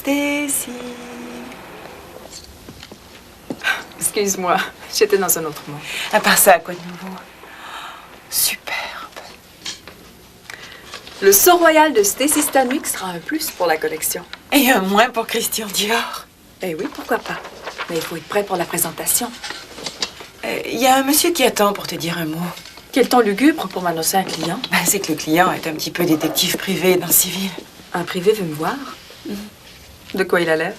Stacy. Excuse-moi, j'étais dans un autre monde. À part ça, quoi de nouveau? Superbe. Le sceau royal de Stacy Stanwyck sera un plus pour la collection. Et un moins pour Christian Dior. Eh oui, pourquoi pas. Mais il faut être prêt pour la présentation. Il y a un monsieur qui attend pour te dire un mot. Quel temps lugubre pour m'annoncer un client. C'est que le client est un petit peu détective privé dans le civil. Un privé veut me voir? De quoi il a l'air?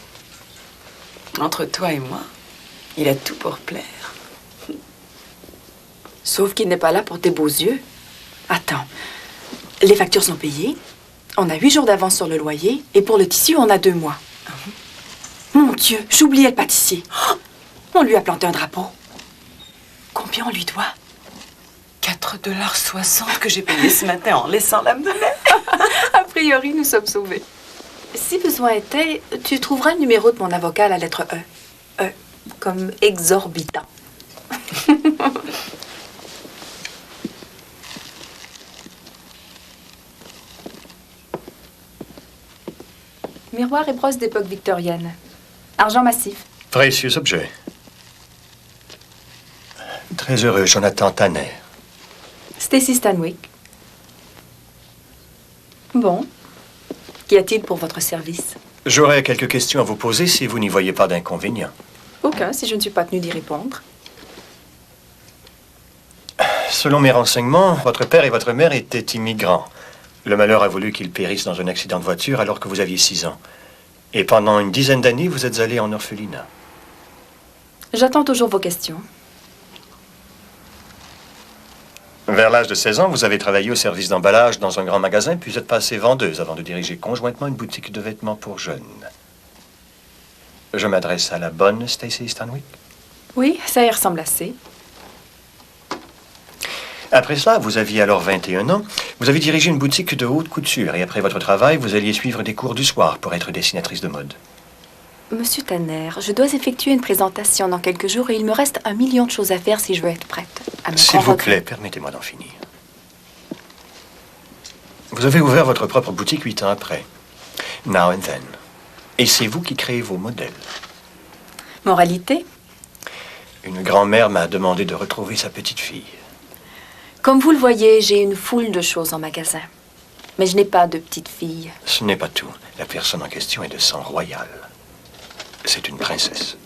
Entre toi et moi, il a tout pour plaire. Sauf qu'il n'est pas là pour tes beaux yeux. Attends, les factures sont payées. On a 8 jours d'avance sur le loyer. Et pour le tissu, on a 2 mois. Mon Dieu, j'oubliais le pâtissier. Oh, on lui a planté un drapeau. Combien on lui doit? 4,60 $ que j'ai payé ce matin en laissant la monnaie. A priori, nous sommes sauvés. Si besoin était, tu trouveras le numéro de mon avocat à la lettre E. E, comme exorbitant. Miroir et brosse d'époque victorienne. Argent massif. Précieux objet. Très heureux, Jonathan Tanner. Stacy Stanwyck. Bon. Qu'y a-t-il pour votre service? J'aurais quelques questions à vous poser si vous n'y voyez pas d'inconvénient. Aucun, si je ne suis pas tenue d'y répondre. Selon mes renseignements, votre père et votre mère étaient immigrants. Le malheur a voulu qu'ils périssent dans un accident de voiture alors que vous aviez 6 ans. Et pendant une dizaine d'années, vous êtes allé en orphelinat. J'attends toujours vos questions. Vers l'âge de 16 ans, vous avez travaillé au service d'emballage dans un grand magasin, puis êtes passée vendeuse avant de diriger conjointement une boutique de vêtements pour jeunes. Je m'adresse à la bonne Stacy Stanwyck? Oui, ça y ressemble assez. Après cela, vous aviez alors 21 ans. Vous avez dirigé une boutique de haute couture et après votre travail, vous alliez suivre des cours du soir pour être dessinatrice de mode. Monsieur Tanner, je dois effectuer une présentation dans quelques jours et il me reste 1 million de choses à faire si je veux être prête. S'il vous plaît, permettez-moi d'en finir. Vous avez ouvert votre propre boutique 8 ans après. Now and Then. Et c'est vous qui créez vos modèles. Moralité? Une grand-mère m'a demandé de retrouver sa petite fille. Comme vous le voyez, j'ai une foule de choses en magasin. Mais je n'ai pas de petite fille. Ce n'est pas tout. La personne en question est de sang royal. C'est une princesse.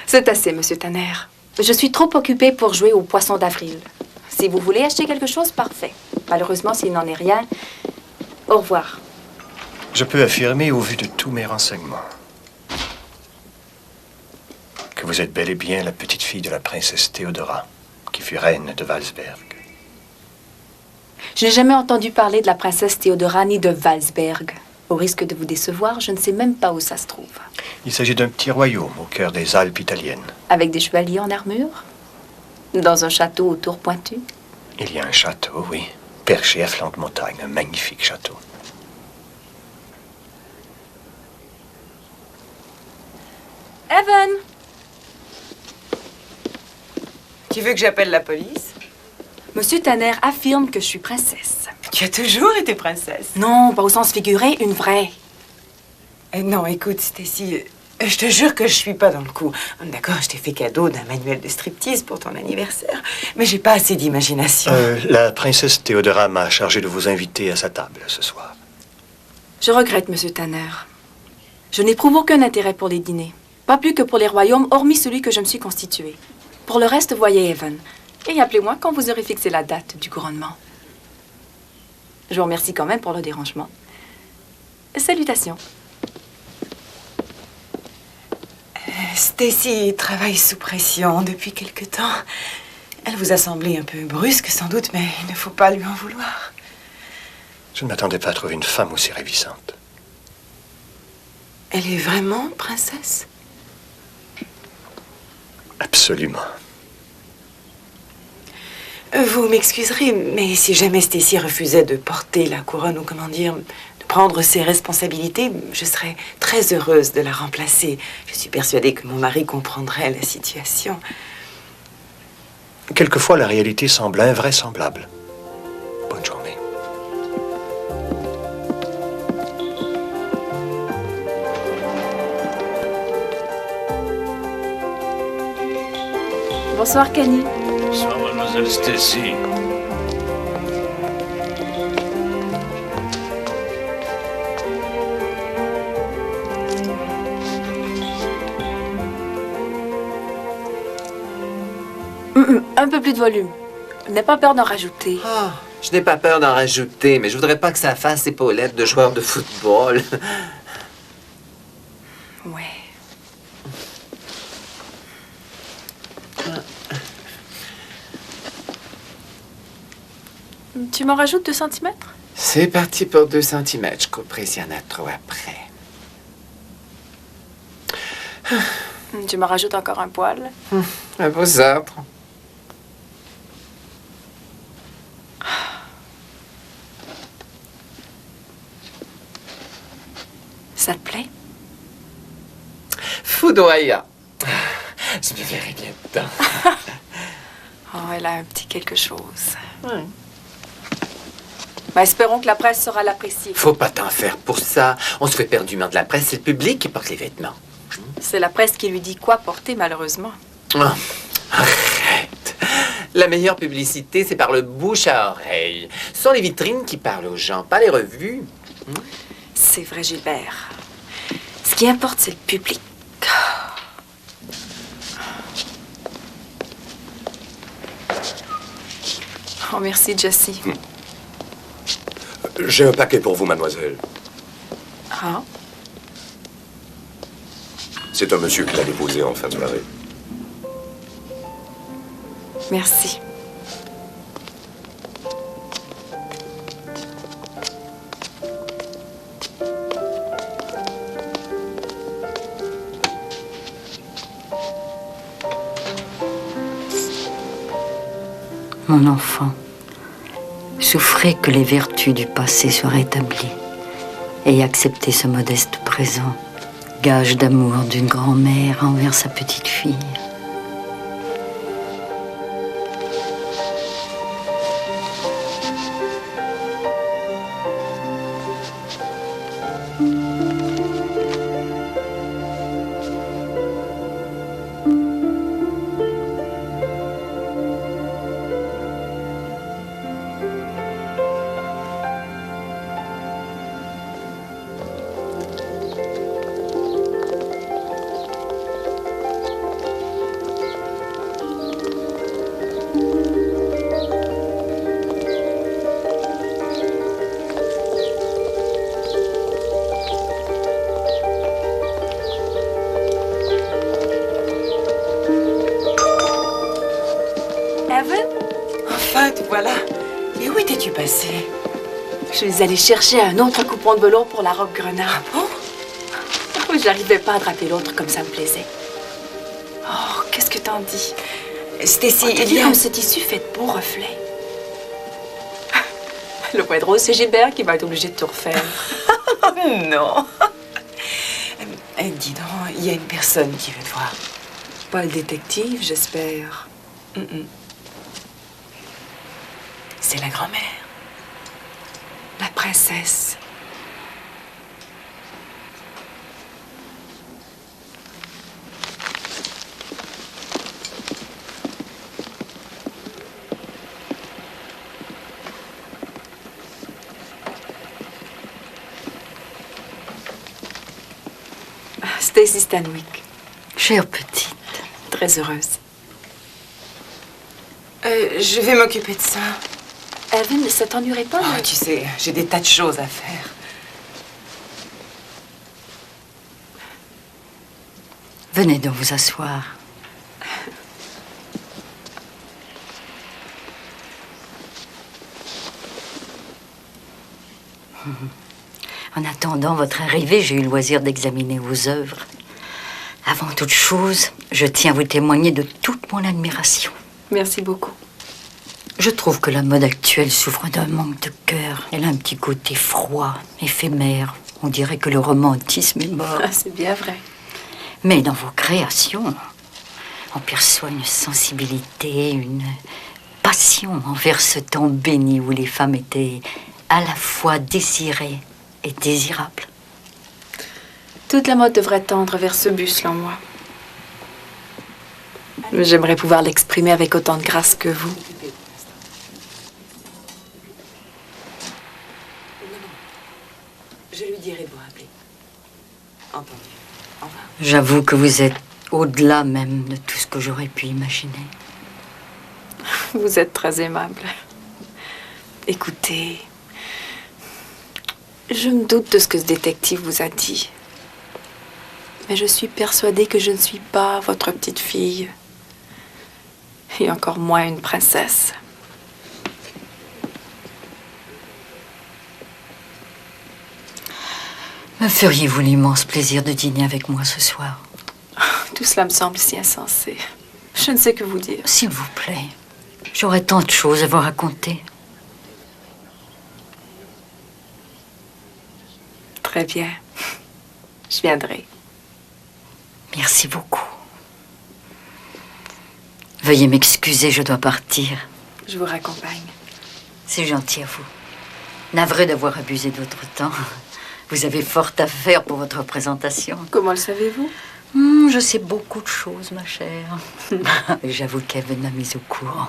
C'est assez, Monsieur Tanner. Je suis trop occupée pour jouer au poisson d'avril. Si vous voulez acheter quelque chose, parfait. Malheureusement, s'il n'en est rien, au revoir. Je peux affirmer, au vu de tous mes renseignements, que vous êtes bel et bien la petite fille de la princesse Théodora, qui fut reine de Walsberg. Je n'ai jamais entendu parler de la princesse Théodora ni de Walsberg. Au risque de vous décevoir, je ne sais même pas où ça se trouve. Il s'agit d'un petit royaume au cœur des Alpes italiennes. Avec des chevaliers en armure? Dans un château aux tours pointues? Il y a un château, oui, perché à flanc de montagne, un magnifique château. Evan! Tu veux que j'appelle la police? Monsieur Tanner affirme que je suis princesse. Tu as toujours été princesse. Non, pas au sens figuré, une vraie. Non, écoute, Stacy, je te jure que je suis pas dans le coup. D'accord, je t'ai fait cadeau d'un manuel de striptease pour ton anniversaire, mais j'ai pas assez d'imagination. La princesse Théodora m'a chargé de vous inviter à sa table ce soir. Je regrette, Monsieur Tanner. Je n'éprouve aucun intérêt pour les dîners. Pas plus que pour les royaumes, hormis celui que je me suis constitué. Pour le reste, voyez Evan. Et appelez-moi quand vous aurez fixé la date du couronnement. Je vous remercie quand même pour le dérangement. Salutations. Stacy travaille sous pression depuis quelque temps. Elle vous a semblé un peu brusque, sans doute, mais il ne faut pas lui en vouloir. Je ne m'attendais pas à trouver une femme aussi ravissante. Elle est vraiment princesse? Absolument. Vous m'excuserez, mais si jamais Stacy refusait de porter la couronne, ou comment dire, de prendre ses responsabilités, je serais très heureuse de la remplacer. Je suis persuadée que mon mari comprendrait la situation. Quelquefois, la réalité semble invraisemblable. Bonne journée. Bonsoir, Kenny. Bonsoir, mademoiselle Stacy. Un peu plus de volume. N'aie pas peur d'en rajouter. Ah, je n'ai pas peur d'en rajouter, mais je voudrais pas que ça fasse épaulette de joueur de football. Ouais. Tu m'en rajoutes 2 centimètres? C'est parti pour 2 centimètres. Je couperai s'il y en a trop après. Tu m'en rajoutes encore un poil? À vos ordres. Ça te plaît? Foudroyant. Je me verrai bien dedans. Oh, elle a un petit quelque chose. Ben, espérons que la presse saura l'apprécier. Faut pas t'en faire pour ça. On se fait perdument de la presse. C'est le public qui porte les vêtements. C'est la presse qui lui dit quoi porter, malheureusement. Oh, arrête. La meilleure publicité, c'est par le bouche à oreille. Ce sont les vitrines qui parlent aux gens, pas les revues. C'est vrai, Gilbert. Ce qui importe, c'est le public. Oh, merci, Jessie. J'ai un paquet pour vous, mademoiselle. Ah, C'est un monsieur qui l'a déposé en fin de soirée. merci. Mon enfant, souffrez que les vertus du passé soient rétablies et acceptez ce modeste présent, gage d'amour d'une grand-mère envers sa petite fille. Evan, Enfin, te voilà. Et où étais-tu passé? je vais aller chercher un autre coupon de velours pour la robe grenat. Oh, J'arrivais pas à draper l'autre comme ça me plaisait. Oh, qu'est-ce que t'en dis? Stacy, Il y a ce tissu fait de beaux reflets. Le point drôle, c'est Gilbert qui va être obligé de tout refaire. Non. Dis donc, il y a une personne qui veut te voir. Pas le détective, j'espère. C'est la grand-mère. La princesse. Stacy Stanwyck. Chère petite. Très heureuse. Je vais m'occuper de ça. Alvin, ça t'ennuierait pas? Oh, tu sais, j'ai des tas de choses à faire. Venez donc vous asseoir. En attendant votre arrivée, j'ai eu le loisir d'examiner vos œuvres. Avant toute chose, je tiens à vous témoigner de toute mon admiration. Merci beaucoup. Je trouve que la mode actuelle souffre d'un manque de cœur. Elle a un petit côté froid, éphémère. On dirait que le romantisme est mort. Ah, c'est bien vrai. Mais dans vos créations, on perçoit une sensibilité, une passion envers ce temps béni où les femmes étaient à la fois désirées et désirables. Toute la mode devrait tendre vers ce buste, selon moi. J'aimerais pouvoir l'exprimer avec autant de grâce que vous. Je lui dirai de vous rappeler. Entendu. Au revoir. J'avoue que vous êtes au-delà même de tout ce que j'aurais pu imaginer. Vous êtes très aimable. Écoutez, je me doute de ce que ce détective vous a dit. Mais je suis persuadée que je ne suis pas votre petite fille. Et encore moins une princesse. Me feriez-vous l'immense plaisir de dîner avec moi ce soir? Tout cela me semble si insensé. Je ne sais que vous dire. S'il vous plaît, j'aurais tant de choses à vous raconter. Très bien. Je viendrai. Merci beaucoup. Veuillez m'excuser, je dois partir. Je vous raccompagne. C'est gentil à vous. Navré d'avoir abusé de votre temps. Vous avez fort à faire pour votre présentation. Comment le savez-vous? Je sais beaucoup de choses, ma chère. J'avoue qu'Evan m'a mise au courant.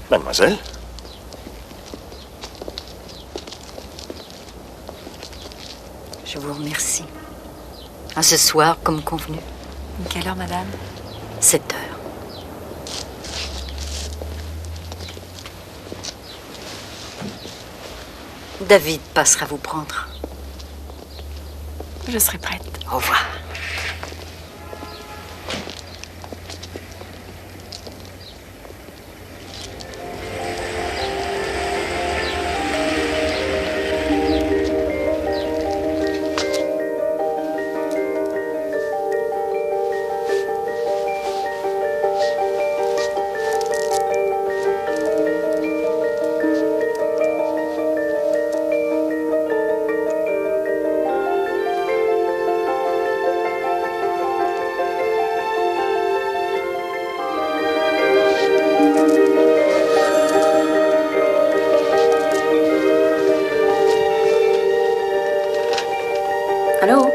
Mademoiselle? Je vous remercie. À ce soir, comme convenu. Quelle heure, madame? 7 heures. David passera vous prendre. Je serai prête. Au revoir. Allô?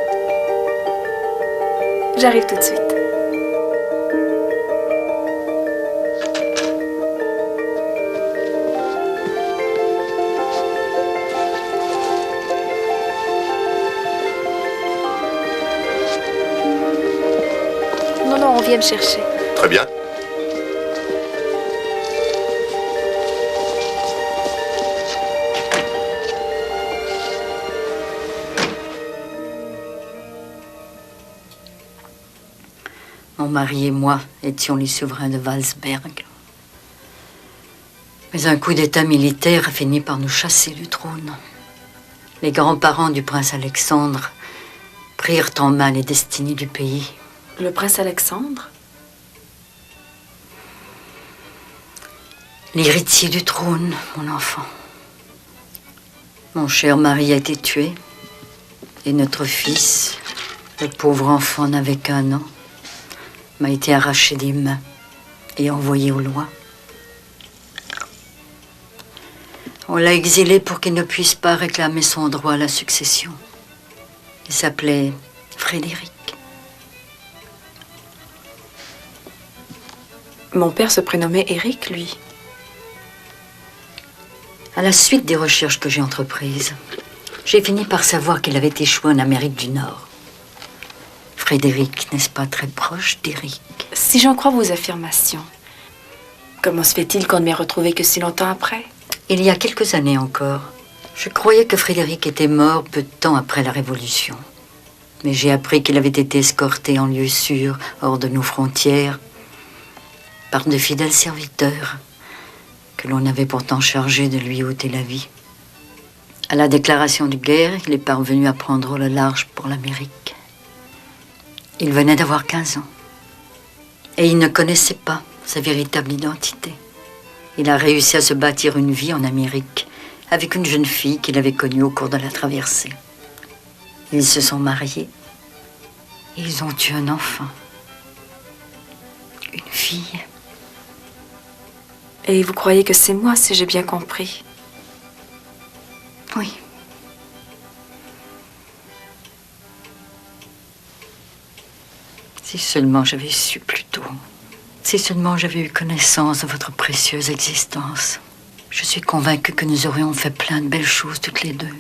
J'arrive tout de suite. Non, non, on vient me chercher. Très bien. Mon mari et moi étions les souverains de Walsberg. Mais un coup d'État militaire a fini par nous chasser du trône. Les grands-parents du prince Alexandre prirent en main les destinées du pays. Le prince Alexandre? L'héritier du trône, mon enfant. Mon cher mari a été tué. Et notre fils, le pauvre enfant n'avait qu'1 an, m'a été arraché des mains et envoyé au loin. On l'a exilé pour qu'il ne puisse pas réclamer son droit à la succession. Il s'appelait Frédéric. Mon père se prénommait Éric, lui. À la suite des recherches que j'ai entreprises, j'ai fini par savoir qu'il avait échoué en Amérique du Nord. Frédéric, n'est-ce pas très proche d'Éric? Si j'en crois vos affirmations, comment se fait-il qu'on ne m'ait retrouvé que si longtemps après? Il y a quelques années encore, je croyais que Frédéric était mort peu de temps après la Révolution. Mais j'ai appris qu'il avait été escorté en lieu sûr, hors de nos frontières, par de fidèles serviteurs que l'on avait pourtant chargés de lui ôter la vie. À la déclaration de guerre, il est parvenu à prendre le large pour l'Amérique. Il venait d'avoir 15 ans. Et il ne connaissait pas sa véritable identité. Il a réussi à se bâtir une vie en Amérique avec une jeune fille qu'il avait connue au cours de la traversée. Ils se sont mariés. Et ils ont eu un enfant. Une fille. Et vous croyez que c'est moi, si j'ai bien compris? Oui. Si seulement j'avais su plus tôt. Si seulement j'avais eu connaissance de votre précieuse existence. Je suis convaincue que nous aurions fait plein de belles choses toutes les deux.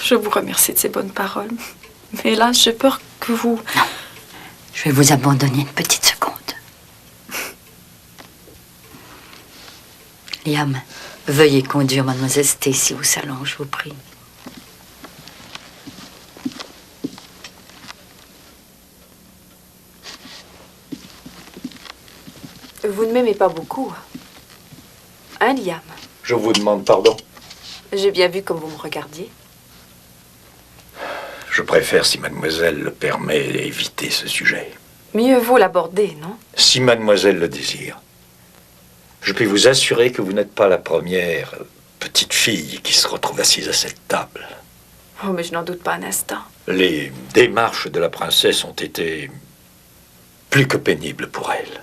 Je vous remercie de ces bonnes paroles. Mais hélas, j'ai peur que vous... Non. Je vais vous abandonner une petite seconde. Liam, veuillez conduire mademoiselle Stacy au salon, je vous prie. Vous ne m'aimez pas beaucoup. Hein, Liam? Je vous demande pardon. J'ai bien vu comme vous me regardiez. Je préfère, si mademoiselle le permet, éviter ce sujet. Mieux vaut l'aborder, non? Si mademoiselle le désire. Je puis vous assurer que vous n'êtes pas la première petite fille qui se retrouve assise à cette table. Oh, mais je n'en doute pas un instant. Les démarches de la princesse ont été plus que pénibles pour elle.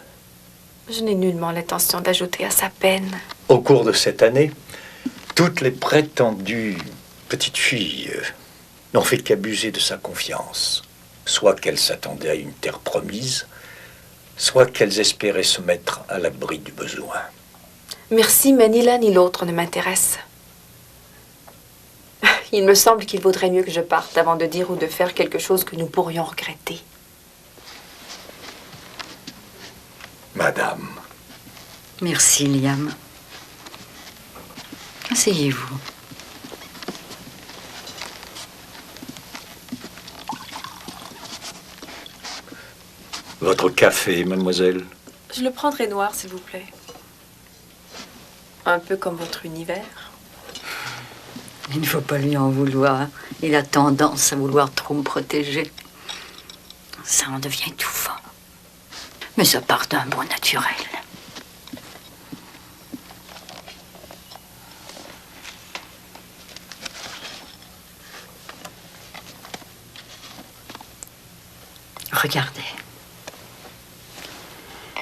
Je n'ai nullement l'intention d'ajouter à sa peine. Au cours de cette année, toutes les prétendues petites filles n'ont fait qu'abuser de sa confiance. Soit qu'elles s'attendaient à une terre promise, soit qu'elles espéraient se mettre à l'abri du besoin. Merci, mais ni l'un ni l'autre ne m'intéresse. Il me semble qu'il vaudrait mieux que je parte avant de dire ou de faire quelque chose que nous pourrions regretter. Madame. Merci, Liam. Asseyez-vous. Votre café, mademoiselle? Je le prendrai noir, s'il vous plaît. Un peu comme votre univers. Il ne faut pas lui en vouloir. Il a tendance à vouloir trop me protéger. Ça en devient étouffant. Mais ça part d'un bon naturel. Regardez.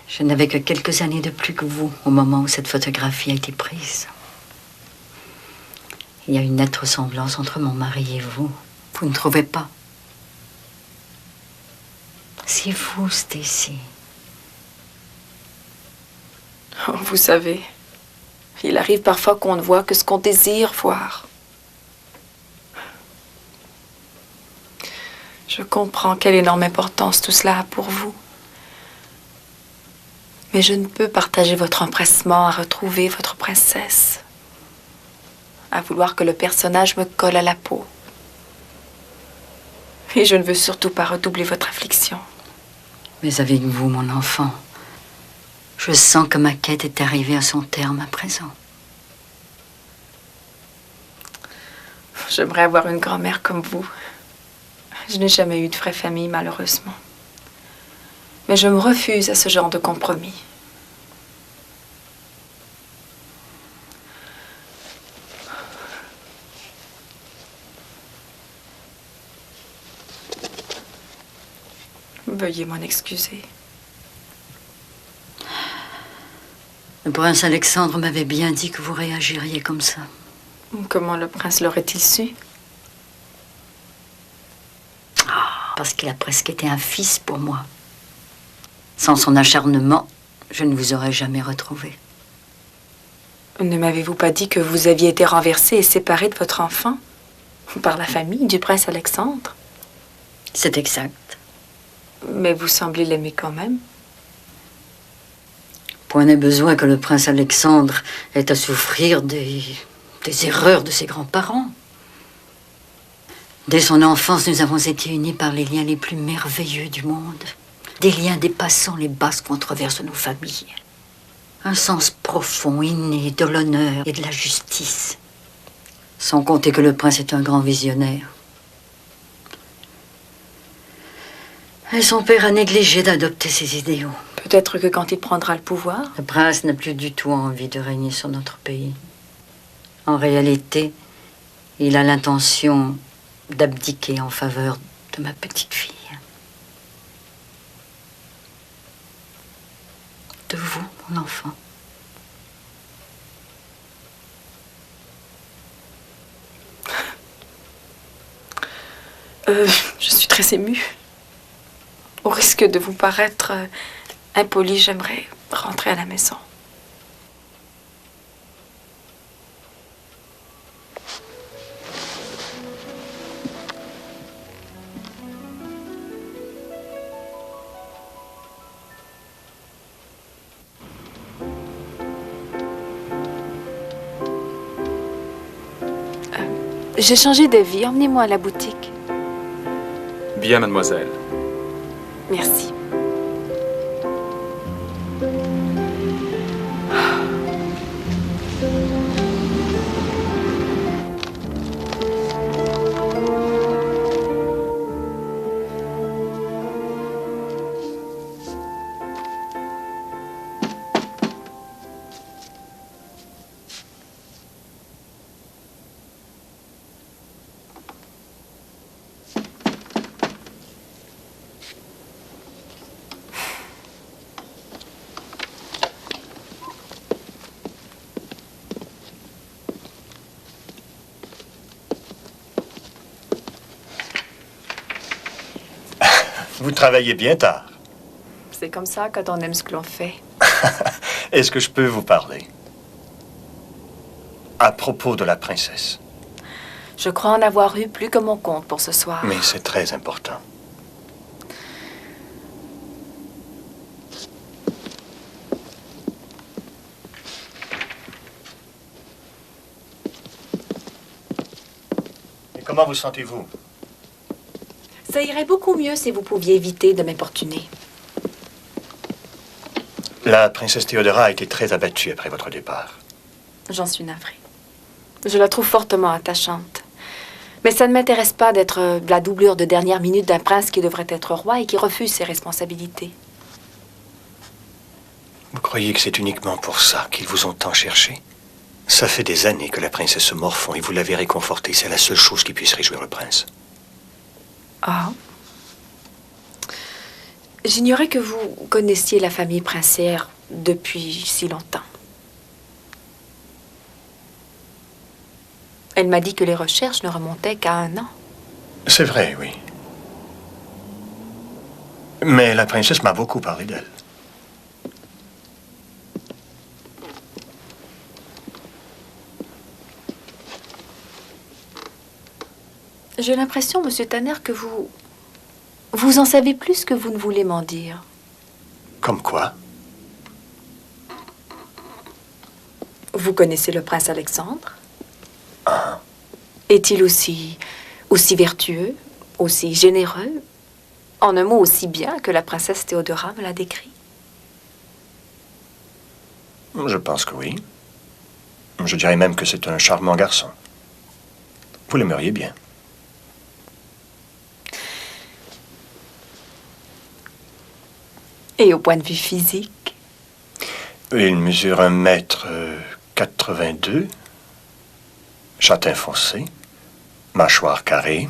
Je n'avais que quelques années de plus que vous au moment où cette photographie a été prise. Il y a une nette ressemblance entre mon mari et vous. Vous ne trouvez pas? C'est vous, Stacy. Oh, vous savez, il arrive parfois qu'on ne voit que ce qu'on désire voir. Je comprends quelle énorme importance tout cela a pour vous. Mais je ne peux partager votre empressement à retrouver votre princesse. À vouloir que le personnage me colle à la peau. Et je ne veux surtout pas redoubler votre affliction. Mais avec vous, mon enfant, je sens que ma quête est arrivée à son terme à présent. J'aimerais avoir une grand-mère comme vous. Je n'ai jamais eu de vraie famille, malheureusement. Mais je me refuse à ce genre de compromis. Veuillez m'en excuser. Le prince Alexandre m'avait bien dit que vous réagiriez comme ça. Comment le prince l'aurait-il su? Parce qu'il a presque été un fils pour moi. Sans son acharnement, je ne vous aurais jamais retrouvé. Ne m'avez-vous pas dit que vous aviez été renversé et séparé de votre enfant par la famille du prince Alexandre? C'est exact. Mais vous semblez l'aimer quand même. Point n'est besoin que le prince Alexandre ait à souffrir des erreurs de ses grands-parents. Dès son enfance, nous avons été unis par les liens les plus merveilleux du monde. Des liens dépassant les basses controverses de nos familles. Un sens profond, inné de l'honneur et de la justice. Sans compter que le prince est un grand visionnaire. Et son père a négligé d'adopter ses idéaux. Peut-être que quand il prendra le pouvoir... Le prince n'a plus du tout envie de régner sur notre pays. En réalité, il a l'intention d'abdiquer en faveur de ma petite fille. De vous, mon enfant. Je suis très émue. Au risque de vous paraître impoli, j'aimerais rentrer à la maison. J'ai changé d'avis. Emmenez-moi à la boutique. Bien, mademoiselle. Merci. Vous travaillez bien tard. C'est comme ça quand on aime ce que l'on fait. Est-ce que je peux vous parler? À propos de la princesse. Je crois en avoir eu plus que mon compte pour ce soir. Mais c'est très important. Et comment vous sentez-vous? Ça irait beaucoup mieux si vous pouviez éviter de m'importuner. La princesse Théodora a été très abattue après votre départ. J'en suis navrée. Je la trouve fortement attachante. Mais ça ne m'intéresse pas d'être la doublure de dernière minute d'un prince qui devrait être roi et qui refuse ses responsabilités. Vous croyez que c'est uniquement pour ça qu'ils vous ont tant cherché? Ça fait des années que la princesse se morfond et vous l'avez réconfortée. C'est la seule chose qui puisse réjouir le prince. Ah. J'ignorais que vous connaissiez la famille princière depuis si longtemps. Elle m'a dit que les recherches ne remontaient qu'à 1 an. C'est vrai, oui. Mais la princesse m'a beaucoup parlé d'elle. J'ai l'impression, Monsieur Tanner, que vous en savez plus que vous ne voulez m'en dire. Comme quoi? Vous connaissez le prince Alexandre? Ah. Est-il aussi vertueux, aussi généreux, en un mot aussi bien que la princesse Théodora me l'a décrit? Je pense que oui. Je dirais même que c'est un charmant garçon. Vous l'aimeriez bien. Et au point de vue physique? Il mesure 1m82, châtain foncé, mâchoire carrée.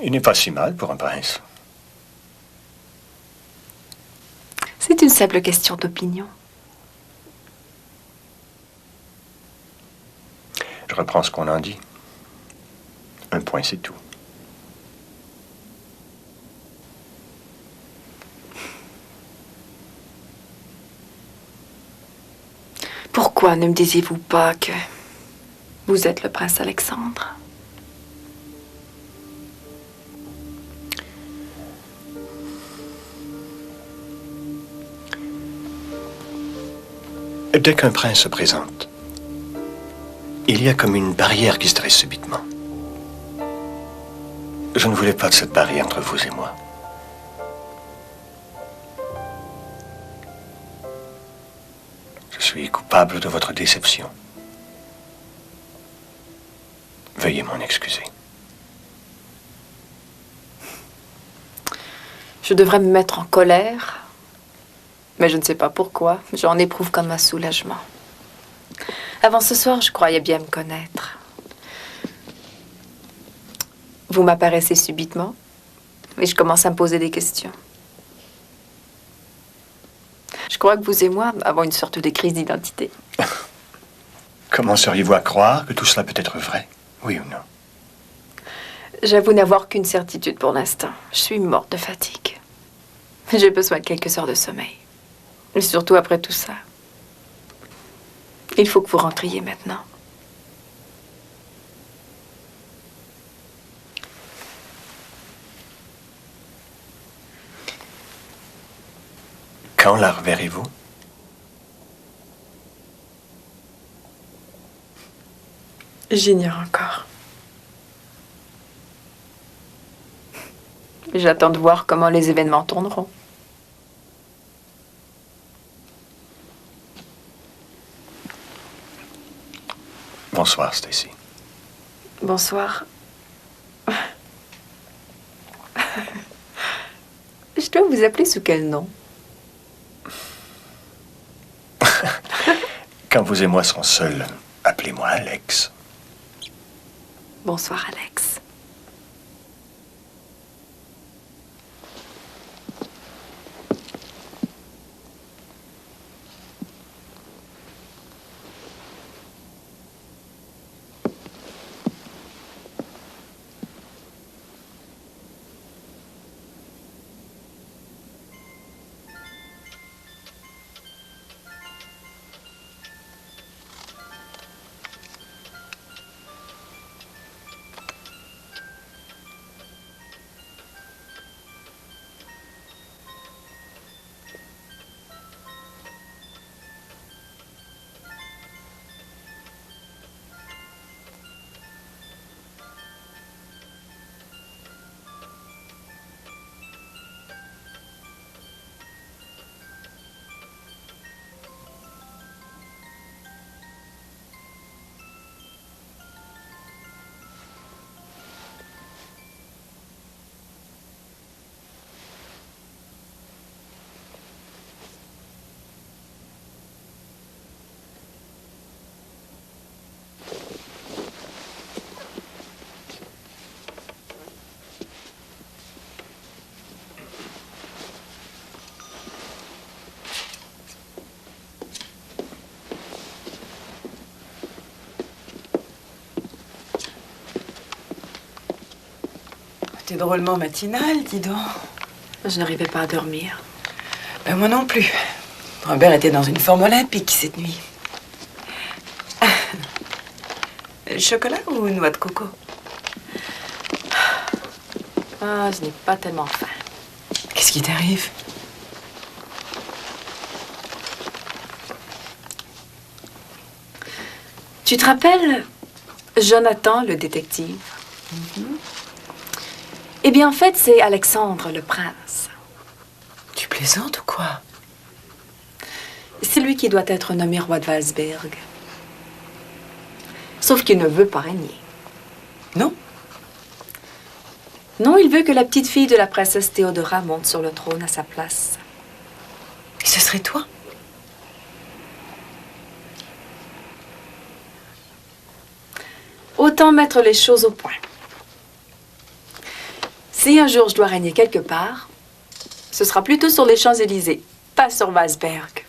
Il n'est pas si mal pour un prince. C'est une simple question d'opinion. Je reprends ce qu'on en dit. Un point, c'est tout. Pourquoi ne me disiez-vous pas que vous êtes le prince Alexandre? Dès qu'un prince se présente, il y a comme une barrière qui se dresse subitement. Je ne voulais pas de cette barrière entre vous et moi. Je suis coupable de votre déception. Veuillez m'en excuser. Je devrais me mettre en colère, mais je ne sais pas pourquoi. J'en éprouve comme un soulagement. Avant ce soir, je croyais bien me connaître. Vous m'apparaissez subitement et je commence à me poser des questions. Je crois que vous et moi avons une sorte de crise d'identité. Comment seriez-vous à croire que tout cela peut être vrai? Oui ou non? J'avoue n'avoir qu'une certitude pour l'instant. Je suis morte de fatigue. J'ai besoin de quelques heures de sommeil. Et surtout après tout ça. Il faut que vous rentriez maintenant. Quand la reverrez-vous? J'ignore encore. J'attends de voir comment les événements tourneront. Bonsoir, Stacy. Bonsoir. Je dois vous appeler sous quel nom? Quand vous et moi serons seuls, appelez-moi Alex. Bonsoir, Alex. T'es drôlement matinale, dis donc. Je n'arrivais pas à dormir. Ben, moi non plus. Robert était dans une forme olympique cette nuit. Chocolat ou noix de coco? Ah, je n'ai pas tellement faim. Qu'est-ce qui t'arrive? Tu te rappelles Jonathan, le détective? Eh bien, en fait, c'est Alexandre, le prince. Tu plaisantes ou quoi? C'est lui qui doit être nommé roi de Walsberg. Sauf qu'il ne veut pas régner. Non? Non, il veut que la petite fille de la princesse Théodora monte sur le trône à sa place. Et ce serait toi? Autant mettre les choses au point. Si un jour je dois régner quelque part, ce sera plutôt sur les Champs-Élysées. Pas sur Wasberg.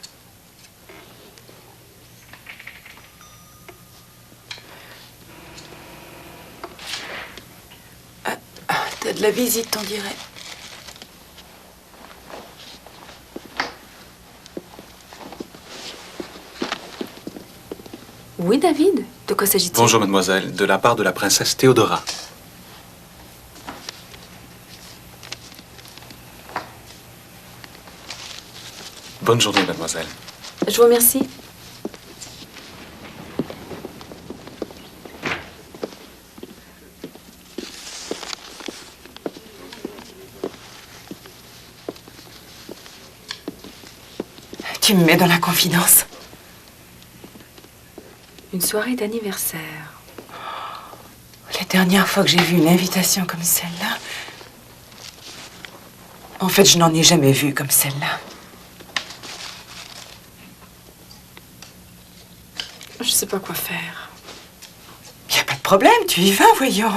T'as de la visite, on dirait. Oui, David. De quoi s'agit-il? Bonjour, mademoiselle. De la part de la princesse Théodora. Bonne journée, mademoiselle. Je vous remercie. Tu me mets dans la confidence. Une soirée d'anniversaire. La dernière fois que j'ai vu une invitation comme celle-là... En fait, je n'en ai jamais vu comme celle-là. Je sais pas quoi faire. Il n'y a pas de problème, tu y vas, voyons.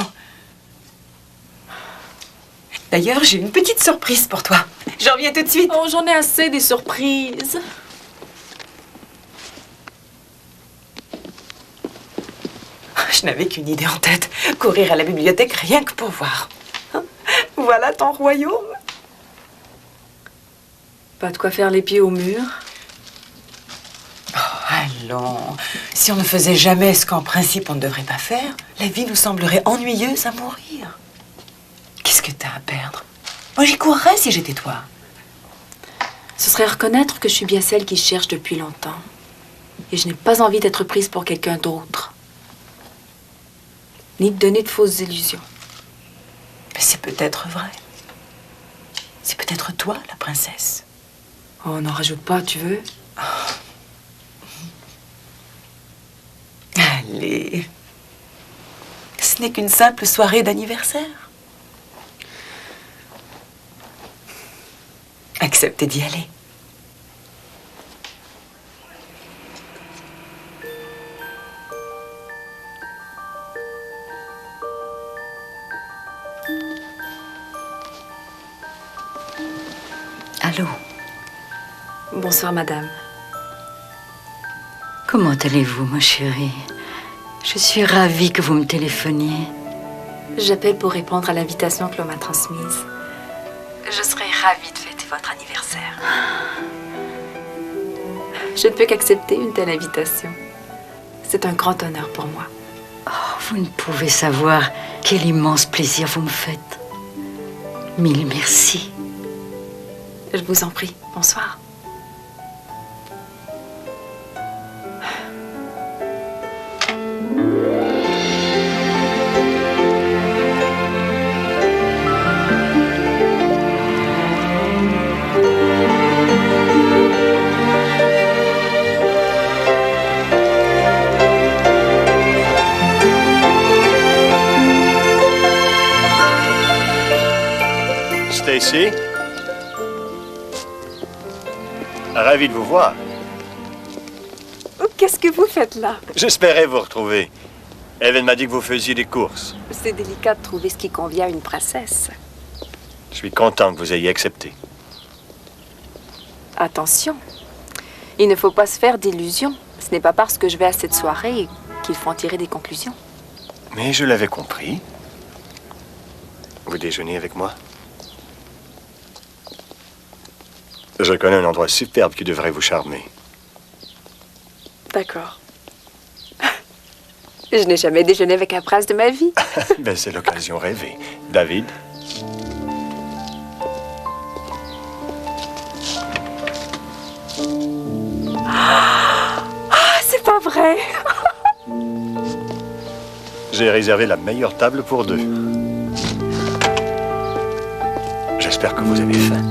D'ailleurs, j'ai une petite surprise pour toi. J'en reviens tout de suite. Oh, j'en ai assez des surprises. Je n'avais qu'une idée en tête. Courir à la bibliothèque rien que pour voir. Voilà ton royaume. Pas de quoi faire les pieds au mur. Oh, allons. Si on ne faisait jamais ce qu'en principe on ne devrait pas faire, la vie nous semblerait ennuyeuse à mourir. Qu'est-ce que t'as à perdre? Moi, j'y courrais si j'étais toi. Ce serait reconnaître que je suis bien celle qui cherche depuis longtemps. Et je n'ai pas envie d'être prise pour quelqu'un d'autre. Ni de donner de fausses illusions. Mais c'est peut-être vrai. C'est peut-être toi, la princesse. Oh, n'en rajoute pas, tu veux? Allez. Ce n'est qu'une simple soirée d'anniversaire. Acceptez d'y aller. Allô? Bonsoir, madame. Comment allez-vous, ma chérie? Je suis ravie que vous me téléphoniez. J'appelle pour répondre à l'invitation que l'on m'a transmise. Je serais ravie de fêter votre anniversaire. Je ne peux qu'accepter une telle invitation. C'est un grand honneur pour moi. Oh, vous ne pouvez savoir quel immense plaisir vous me faites. Mille merci. Je vous en prie. Bonsoir. Stacy? Ravi de vous voir. Qu'est-ce que vous faites là? J'espérais vous retrouver. Evan m'a dit que vous faisiez des courses. C'est délicat de trouver ce qui convient à une princesse. Je suis content que vous ayez accepté. Attention, il ne faut pas se faire d'illusions. Ce n'est pas parce que je vais à cette soirée qu'il faut en tirer des conclusions. Mais je l'avais compris. Vous déjeunez avec moi? Je connais un endroit superbe qui devrait vous charmer. D'accord. Je n'ai jamais déjeuné avec un prince de ma vie. Ben, c'est l'occasion rêvée. David? Ah, c'est pas vrai. J'ai réservé la meilleure table pour deux. J'espère que vous avez faim.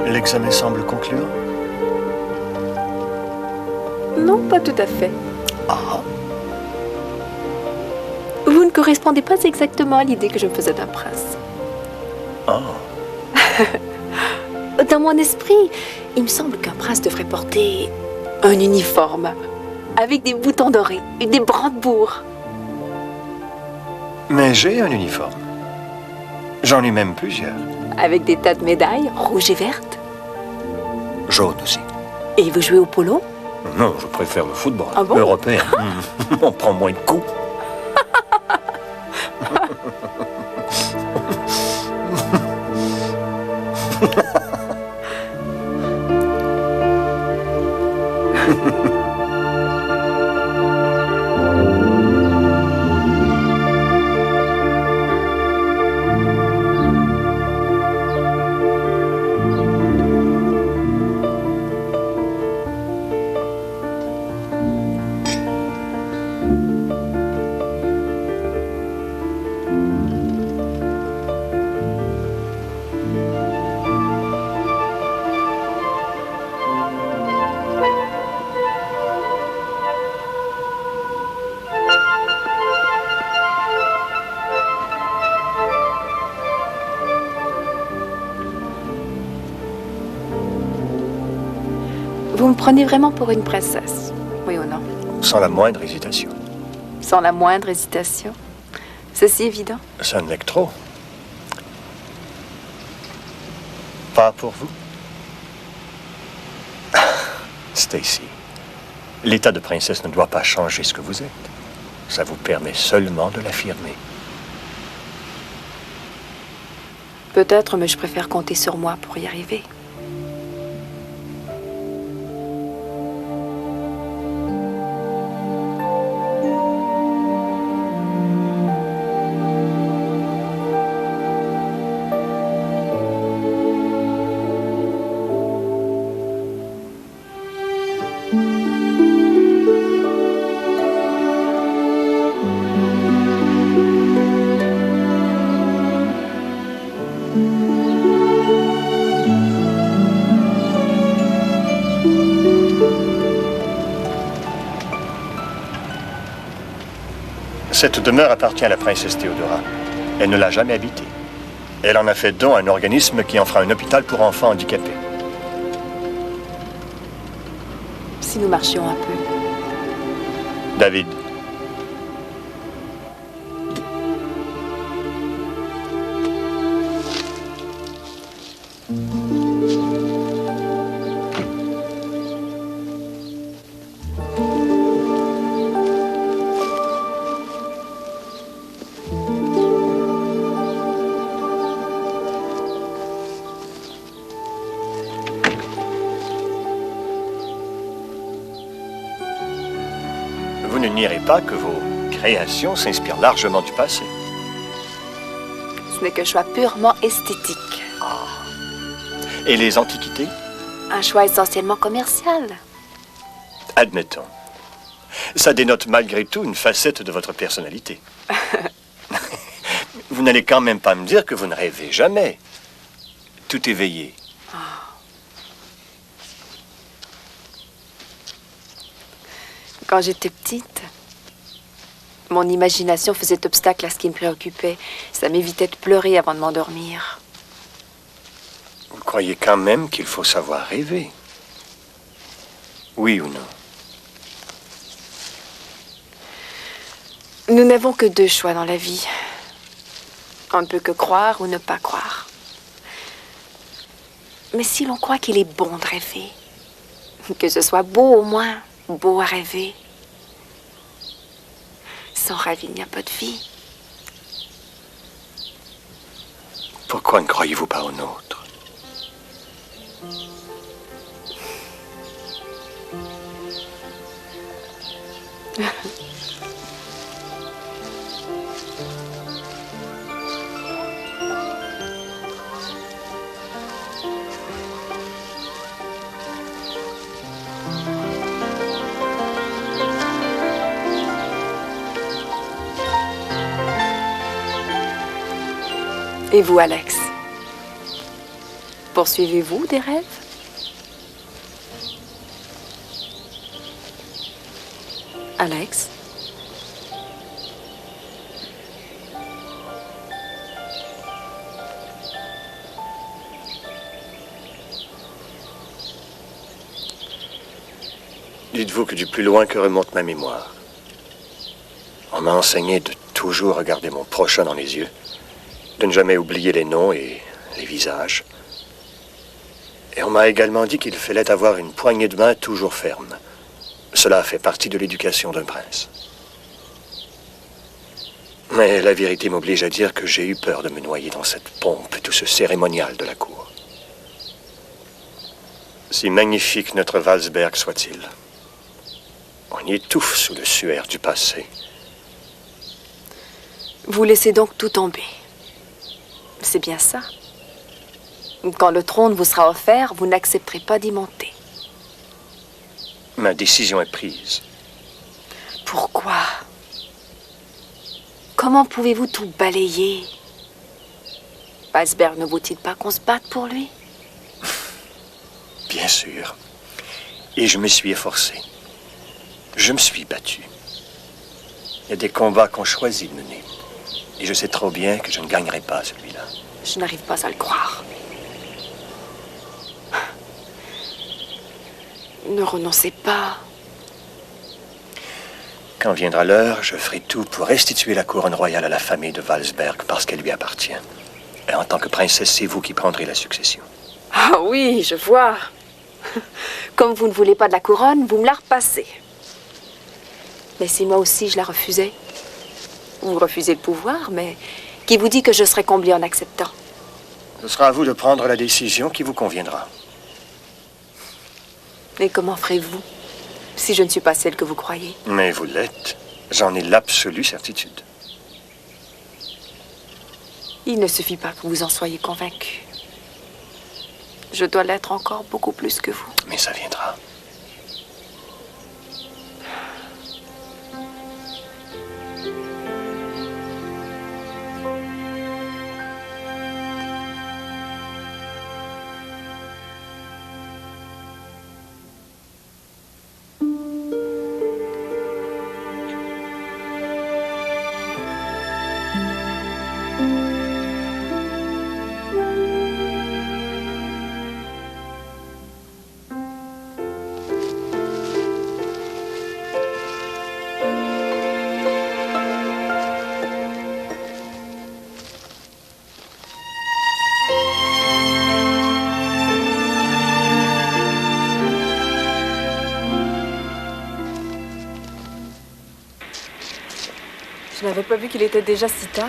L'examen semble concluant. Non, pas tout à fait. Ah, Vous ne correspondez pas exactement à l'idée que je me faisais d'un prince. Oh. Dans mon esprit, il me semble qu'un prince devrait porter un uniforme avec des boutons dorés et des brandebourgs. Mais j'ai un uniforme. J'en ai même plusieurs. Avec des tas de médailles, rouges et vertes. Jaune aussi. Et vous jouez au polo? Non, je préfère le football. Ah bon? Européen. On prend moins de coups. Vous me prenez vraiment pour une princesse, oui ou non? Sans la moindre hésitation. Sans la moindre hésitation. C'est si évident. Ça ne l'est que trop. Pas pour vous. Stacy, l'état de princesse ne doit pas changer ce que vous êtes. Ça vous permet seulement de l'affirmer. Peut-être, mais je préfère compter sur moi pour y arriver. Cette demeure appartient à la princesse Théodora. Elle ne l'a jamais habitée. Elle en a fait don à un organisme qui en fera un hôpital pour enfants handicapés. Si nous marchions un peu. David. Vous ne nierez pas que vos créations s'inspirent largement du passé. Ce n'est qu'un choix purement esthétique. Et les antiquités? Un choix essentiellement commercial. Admettons. Ça dénote malgré tout une facette de votre personnalité. Vous n'allez quand même pas me dire que vous ne rêvez jamais. Tout éveillé. Quand j'étais petite, mon imagination faisait obstacle à ce qui me préoccupait. Ça m'évitait de pleurer avant de m'endormir. Vous croyez quand même qu'il faut savoir rêver? Oui ou non? Nous n'avons que deux choix dans la vie. On ne peut que croire ou ne pas croire. Mais si l'on croit qu'il est bon de rêver, que ce soit beau au moins, beau à rêver, sans rêve, il n'y a pas de vie. Pourquoi ne croyez-vous pas au nôtre? Et vous, Alex? Poursuivez-vous des rêves? Alex? dites-vous que du plus loin que remonte ma mémoire, on m'a enseigné de toujours regarder mon prochain dans les yeux, de ne jamais oublier les noms et les visages. Et on m'a également dit qu'il fallait avoir une poignée de main toujours ferme. Cela fait partie de l'éducation d'un prince. Mais la vérité m'oblige à dire que j'ai eu peur de me noyer dans cette pompe et tout ce cérémonial de la cour. Si magnifique notre Valsberg soit-il, on y étouffe sous le suaire du passé. Vous laissez donc tout tomber. C'est bien ça. Quand le trône vous sera offert, vous n'accepterez pas d'y monter. Ma décision est prise. Pourquoi? Comment pouvez-vous tout balayer? Valsberg ne vaut-il pas qu'on se batte pour lui? Bien sûr. Et je me suis efforcé. Je me suis battu. Il y a des combats qu'on choisit de mener. Et je sais trop bien que je ne gagnerai pas celui-là. Je n'arrive pas à le croire. Ne renoncez pas. Quand viendra l'heure, je ferai tout pour restituer la couronne royale à la famille de Valsberg parce qu'elle lui appartient. Et en tant que princesse, c'est vous qui prendrez la succession. Ah oui, je vois. Comme vous ne voulez pas de la couronne, vous me la repassez. Mais si moi aussi je la refusais? Vous refusez le pouvoir, mais qui vous dit que je serai comblée en acceptant? Ce sera à vous de prendre la décision qui vous conviendra. Et comment ferez-vous si je ne suis pas celle que vous croyez? Mais vous l'êtes. J'en ai l'absolue certitude. Il ne suffit pas que vous en soyez convaincu. Je dois l'être encore beaucoup plus que vous. Mais ça viendra. Je n'avais pas vu qu'il était déjà si tard.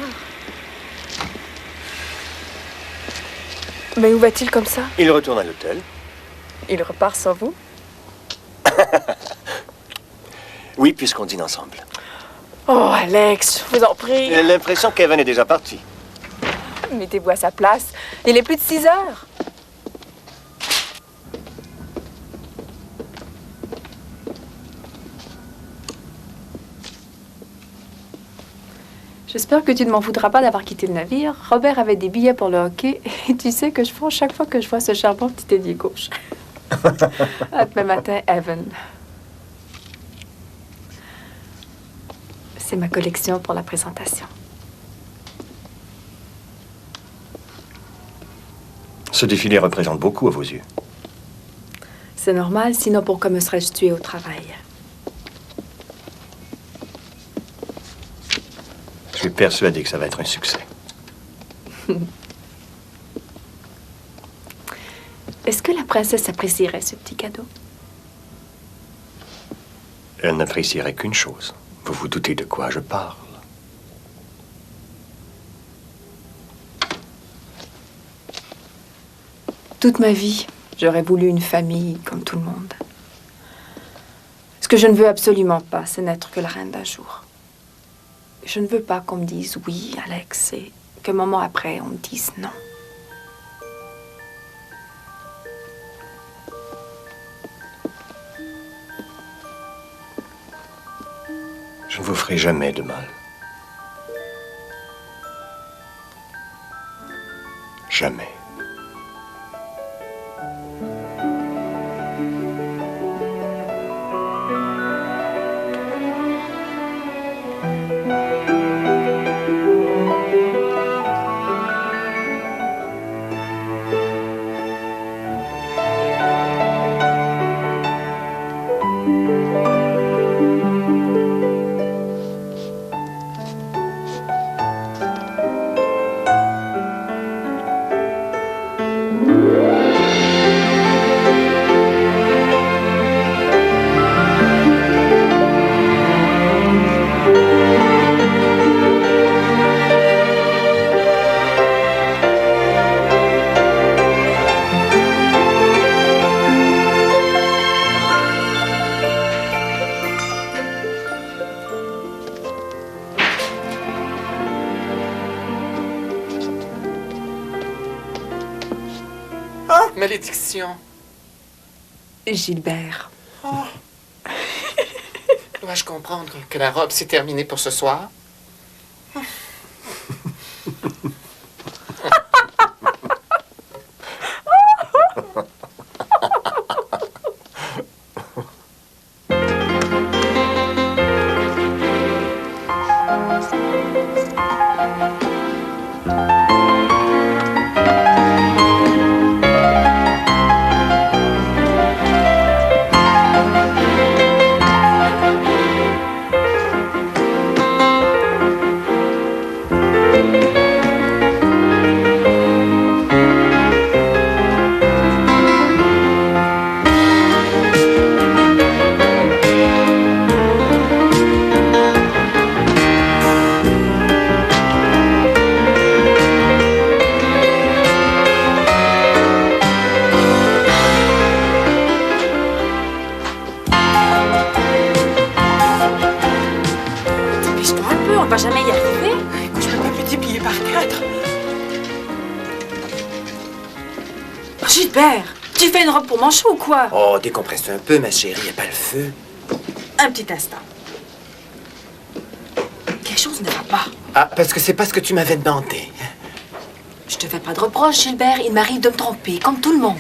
Mais où va-t-il comme ça? Il retourne à l'hôtel. Il repart sans vous? Oui, puisqu'on dîne ensemble. Oh, Alex, je vous en prie. J'ai l'impression qu'Evan est déjà parti. Mettez-vous à sa place. Il est plus de 6 heures. J'espère que tu ne m'en voudras pas d'avoir quitté le navire. Robert avait des billets pour le hockey et tu sais que je fonds chaque fois que je vois ce charmant petit ailier gauche. À demain matin, Evan. C'est ma collection pour la présentation. Ce défilé représente beaucoup à vos yeux. C'est normal, sinon pourquoi me serais-je tuée au travail? Je suis persuadé que ça va être un succès. Est-ce que la princesse apprécierait ce petit cadeau? Elle n'apprécierait qu'une chose. Vous vous doutez de quoi je parle. Toute ma vie, j'aurais voulu une famille comme tout le monde. Ce que je ne veux absolument pas, c'est n'être que la reine d'un jour. Je ne veux pas qu'on me dise oui, Alex, et qu'un moment après, on me dise non. Je ne vous ferai jamais de mal. Jamais. malédiction. Gilbert. Dois-je comprendre que la robe s'est terminée pour ce soir? On va jamais y arriver. Écoute, je peux pas multiplier par 4. Gilbert, tu fais une robe pour manchot ou quoi? Oh, décompresse un peu, ma chérie, y a pas le feu. Un petit instant. Quelque chose ne va pas. Ah, parce que c'est pas ce que tu m'avais demandé. Je te fais pas de reproche, Gilbert. Il m'arrive de me tromper, comme tout le monde.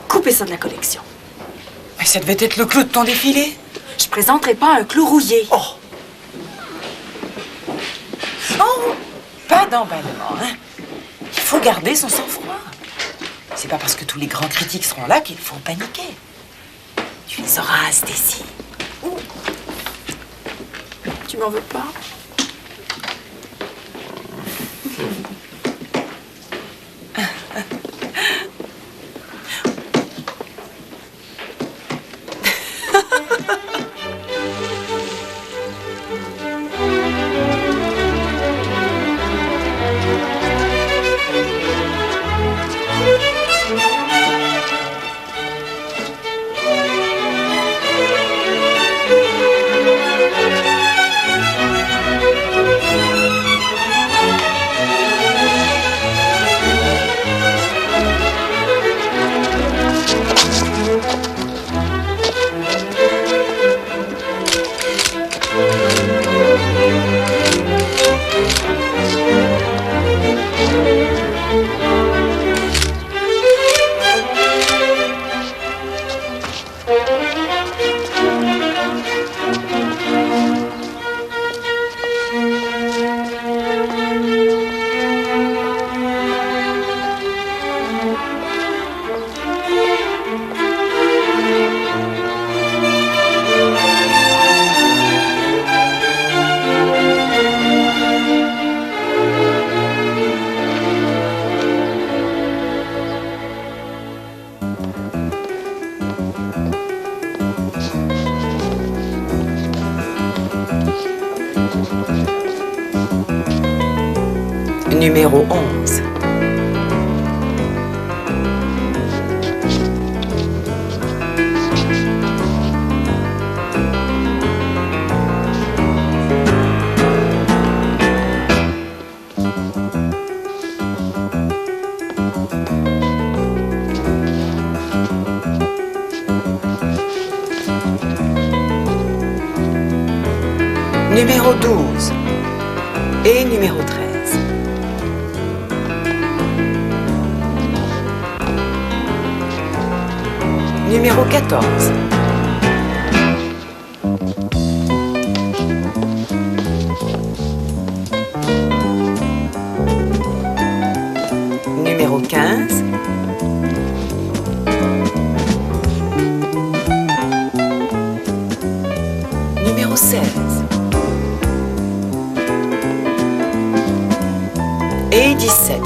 Coupez ça de la collection. Mais ça devait être le clou de ton défilé. Je présenterai pas un clou rouillé. Oh! Oh! Pas d'emballement, hein? Il faut garder son sang-froid. C'est pas parce que tous les grands critiques seront là qu'il faut paniquer. Tu les auras, Stacy. Tu m'en veux pas? Numéro 11. Numéro 12 et numéro 13. Numéro 14. Numéro 15. Numéro 16. Et 17.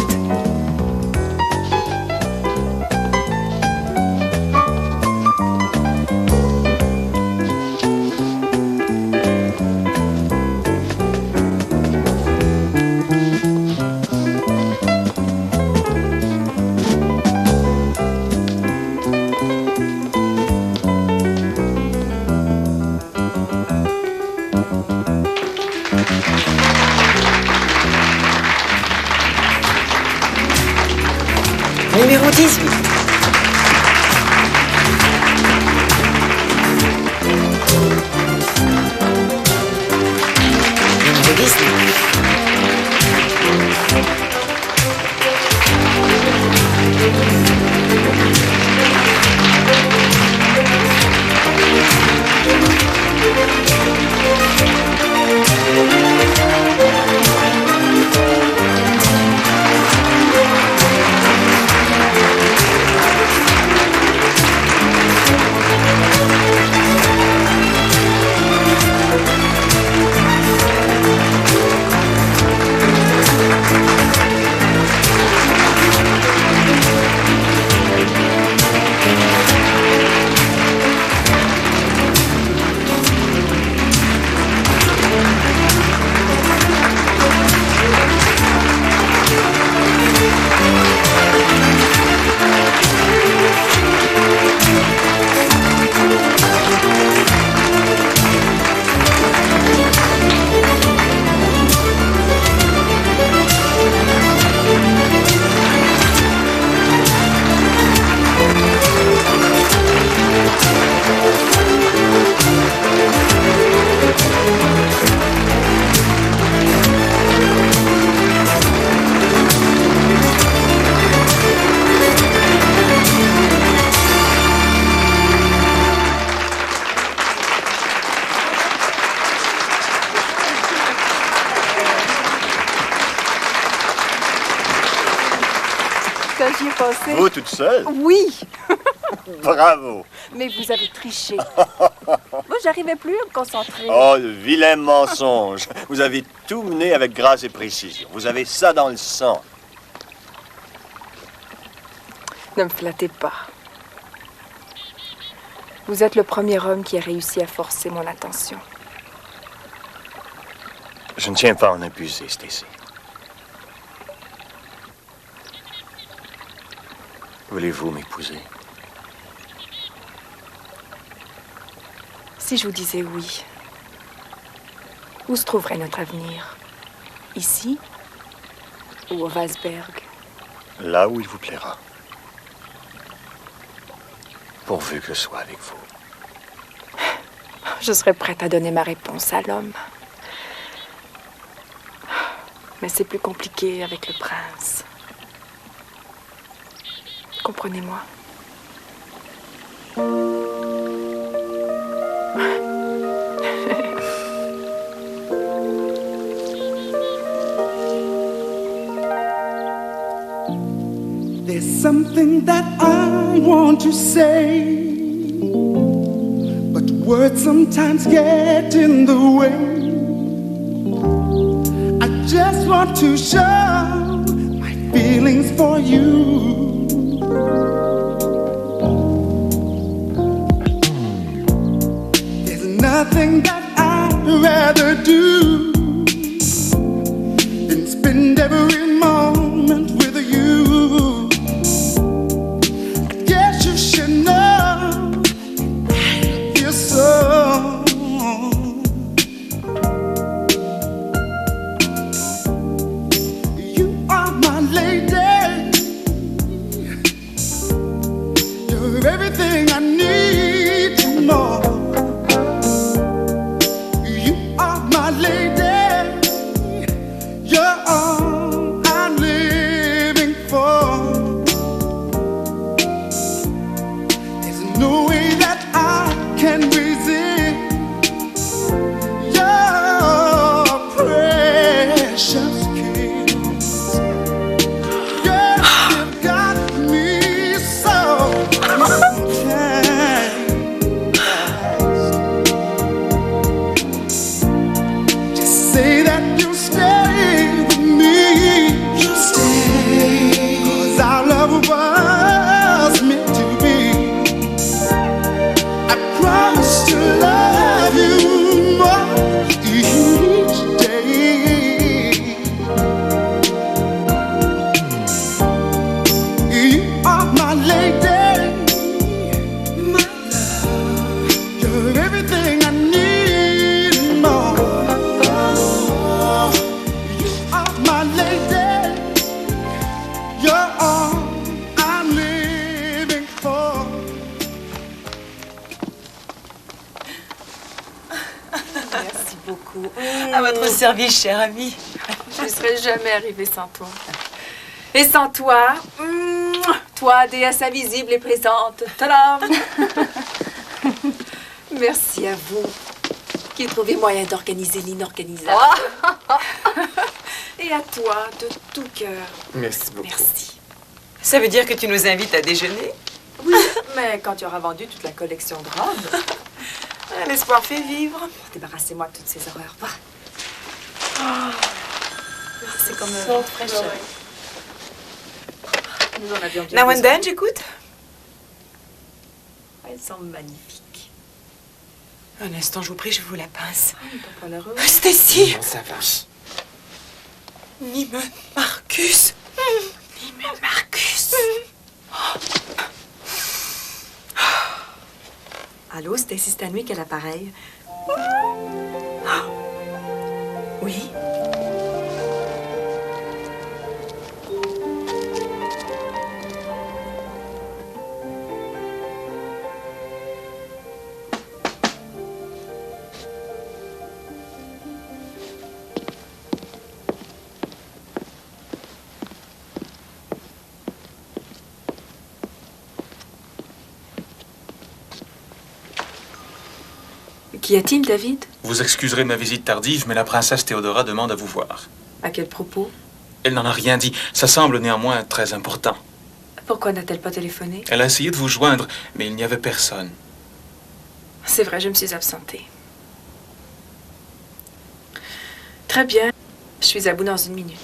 Numéro 18. Numéro 19. Quand j'y ai pensé... Vous, toute seule? Oui, Bravo. mais vous avez triché. Moi, j'arrivais plus à me concentrer. Oh, le vilain mensonge. Vous avez tout mené avec grâce et précision. Vous avez ça dans le sang. Ne me flattez pas. Vous êtes le premier homme qui a réussi à forcer mon attention. Je ne tiens pas à en abuser, Stacy. Voulez-vous m'épouser? Si je vous disais oui, où se trouverait notre avenir? Ici ou au Valsberg? Là où il vous plaira. Pourvu que je sois avec vous. Je serais prête à donner ma réponse à l'homme. Mais c'est plus compliqué avec le prince. Comprenez-moi. There's something that I want to say, but words sometimes get in the way. I just want to show my feelings for you. There's nothing that I'd rather do than spend every moment with you. I guess you should know I feel so. You are my lady. You're everything I need to know. You are my lady. À votre service, cher ami. Je ne serais jamais arrivée sans toi. Et sans toi, toi, déesse invisible et présente. Tadam! Merci à vous qui trouvez moyen d'organiser l'inorganisable. Et à toi, de tout cœur. Merci beaucoup. Merci. Ça veut dire que tu nous invites à déjeuner? Oui, mais quand tu auras vendu toute la collection de robes, L'espoir fait vivre. débarrassez-moi de toutes ces horreurs. Va. C'est comme une fraîcheur. Nous en avions bien Now and besoin. then, j'écoute. Elles sont magnifiques. Un instant, je vous prie, je vous la pince. T'as pas l'air heureux. Stacy! Non, ça va. Neiman Marcus! Neiman Marcus! Allô, Stacy Stanwyck à l'appareil. Oui? Qu'y a-t-il, David? Vous excuserez ma visite tardive, mais la princesse Théodora demande à vous voir. À quel propos? Elle n'en a rien dit. Ça semble néanmoins très important. Pourquoi n'a-t-elle pas téléphoné? Elle a essayé de vous joindre, mais il n'y avait personne. C'est vrai, je me suis absentée. Très bien. Je suis à bout dans une minute.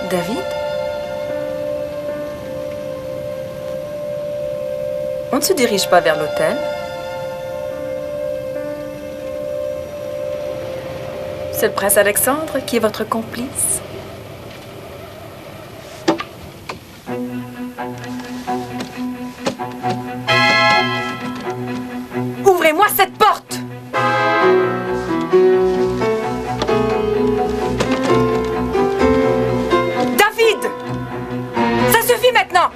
David? On ne se dirige pas vers l'hôtel? C'est le prince Alexandre qui est votre complice? Ouvrez-moi cette porte! David! Ça suffit maintenant!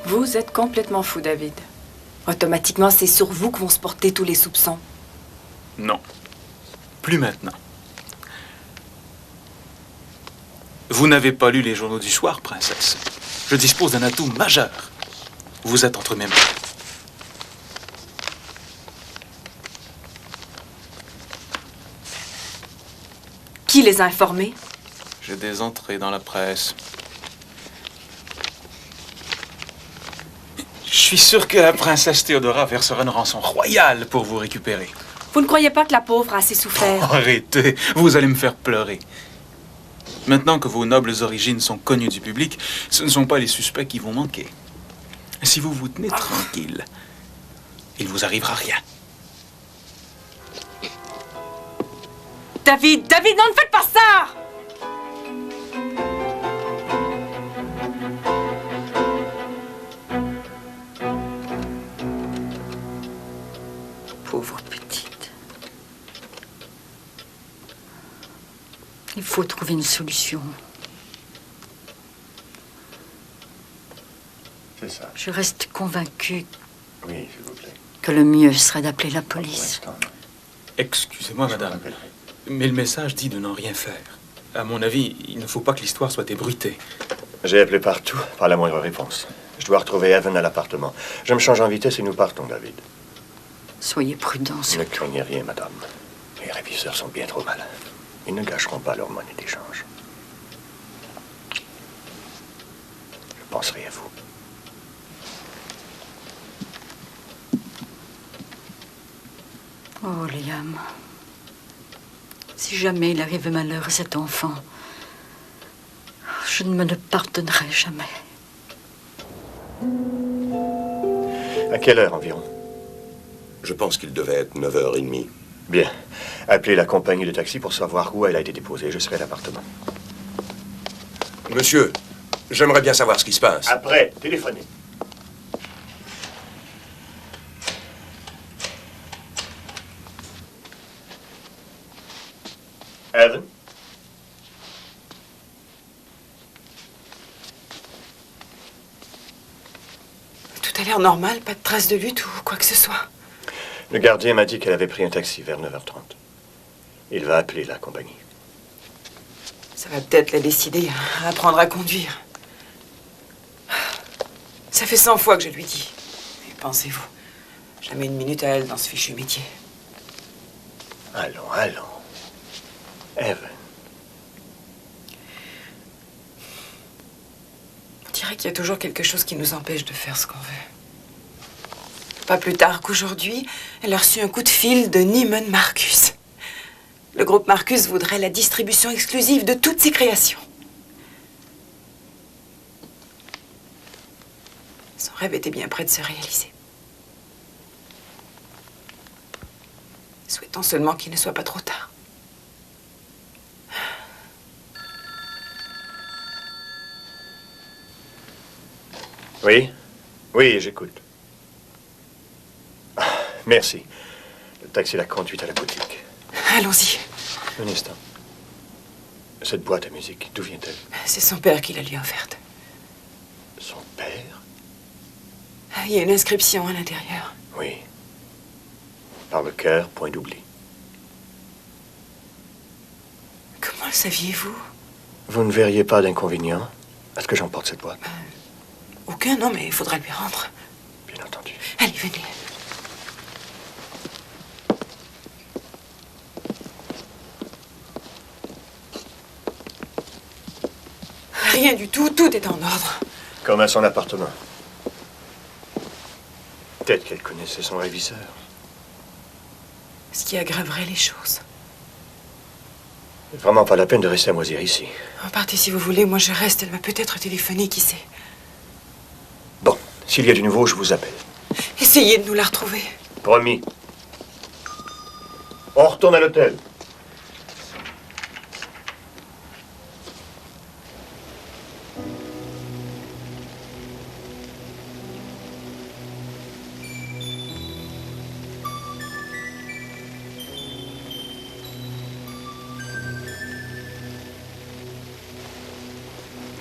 Vous êtes complètement fou, David. Automatiquement, c'est sur vous que vont se porter tous les soupçons. Non. Plus maintenant. Vous n'avez pas lu les journaux du soir, princesse. Je dispose d'un atout majeur. Vous êtes entre mes mains. Qui les a informés? J'ai des entrées dans la presse. Je suis sûr que la princesse Théodora versera une rançon royale pour vous récupérer. Vous ne croyez pas que la pauvre a assez souffert? Arrêtez, vous allez me faire pleurer. Maintenant que vos nobles origines sont connues du public, ce ne sont pas les suspects qui vont manquer. Si vous vous tenez tranquille, il ne vous arrivera rien. David! David, non, ne faites pas ça! Pauvre petite. Il faut trouver une solution. C'est ça. Je reste convaincue Oui, s'il vous plaît. que le mieux serait d'appeler la police. Excusez-moi, madame, mais le message dit de n'en rien faire. À mon avis, il ne faut pas que l'histoire soit ébruitée. J'ai appelé partout, pas la moindre réponse. Je dois retrouver Evan à l'appartement. Je me change en vitesse et nous partons, David. Soyez prudent, Ne craignez rien, madame. Les réviseurs sont bien trop malins. Ils ne gâcheront pas leur monnaie d'échange. Je penserai à vous. Oh, Liam. Si jamais il arrive malheur à cet enfant, je ne me le pardonnerai jamais. À quelle heure environ? Je pense qu'il devait être 9h30. Bien. Appelez la compagnie de taxi pour savoir où elle a été déposée. Je serai à l'appartement. Monsieur, j'aimerais bien savoir ce qui se passe. Après, téléphonez. Evan? Tout a l'air normal, pas de traces de lutte ou quoi que ce soit. Le gardien m'a dit qu'elle avait pris un taxi vers 9h30. Il va appeler la compagnie. Ça va peut-être la décider à apprendre à conduire. Ça fait 100 fois que je lui dis. Mais pensez-vous, jamais une minute à elle dans ce fichu métier. Allons, allons. Evan. On dirait qu'il y a toujours quelque chose qui nous empêche de faire ce qu'on veut. Pas plus tard qu'aujourd'hui, elle a reçu un coup de fil de Neiman Marcus. Le groupe Marcus voudrait la distribution exclusive de toutes ses créations. Son rêve était bien près de se réaliser. Souhaitons seulement qu'il ne soit pas trop tard. Oui? Oui, j'écoute. Ah, merci. Le taxi l'a conduite à la boutique. Allons-y. Un instant. Cette boîte à musique, d'où vient-elle? C'est son père qui la lui a offerte. Son père? Il y a une inscription à l'intérieur. Oui. Par le cœur, point d'oubli. Comment le saviez-vous? Vous ne verriez pas d'inconvénient à ce que j'emporte cette boîte? Aucun, non, mais il faudra lui rendre. Bien entendu. Allez, venez. Rien du tout, tout est en ordre. Comme à son appartement. Peut-être qu'elle connaissait son réviseur. Ce qui aggraverait les choses. Vraiment pas la peine de rester à moisir ici. Partez si vous voulez, moi je reste. Elle va peut-être téléphoner, qui sait. Bon, s'il y a du nouveau, je vous appelle. Essayez de nous la retrouver. Promis. On retourne à l'hôtel.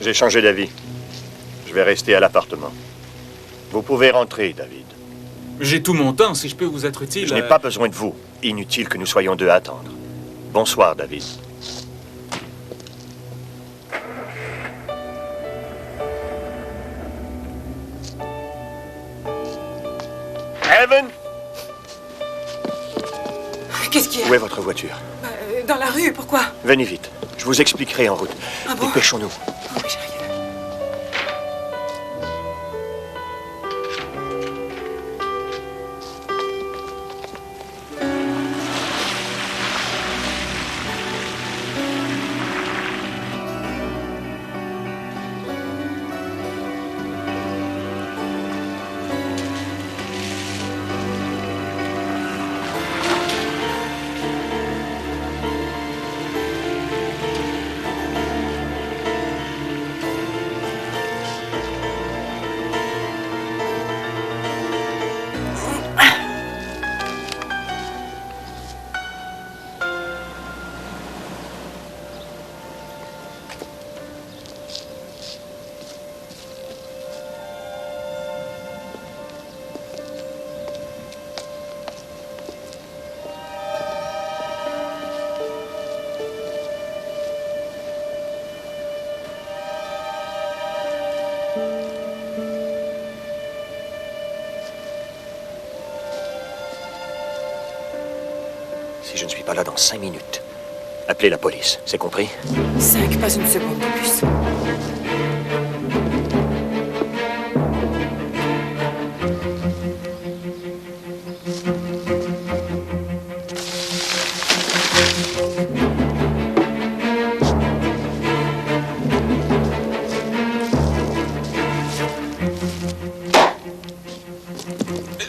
J'ai changé d'avis. Je vais rester à l'appartement. Vous pouvez rentrer, David. J'ai tout mon temps, si je peux vous être utile. Je n'ai pas besoin de vous. Inutile que nous soyons deux à attendre. Bonsoir, David. Evan! Qu'est-ce qu'il y a? Où est votre voiture? Dans la rue, pourquoi? Venez vite. Je vous expliquerai en route. Ah bon? Dépêchons-nous. Oh, mais j'arrive. si je ne suis pas là dans 5 minutes. Appelez la police, c'est compris? 5, pas une seconde de plus.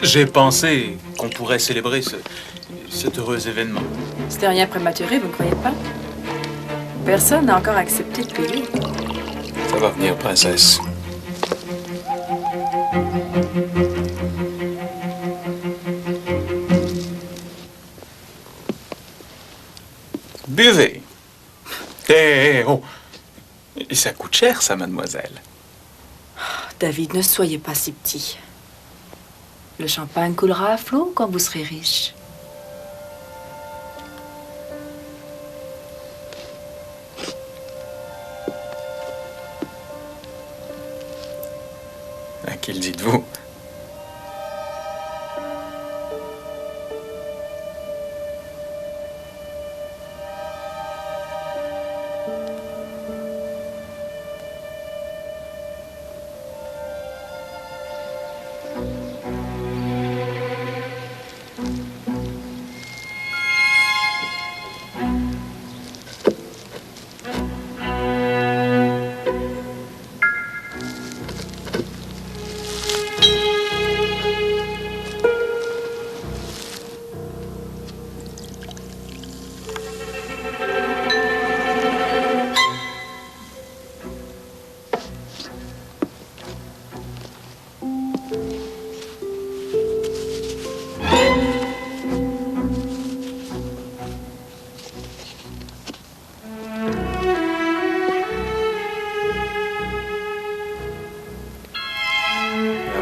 J'ai pensé qu'on pourrait célébrer cet heureux événement. C'était rien prématuré, vous ne croyez pas? Personne n'a encore accepté de payer. Ça va venir, princesse. Buvez. Oh. Et ça coûte cher, ça, mademoiselle. David, ne soyez pas si petit. Le champagne coulera à flot quand vous serez riche. À qui le dites-vous?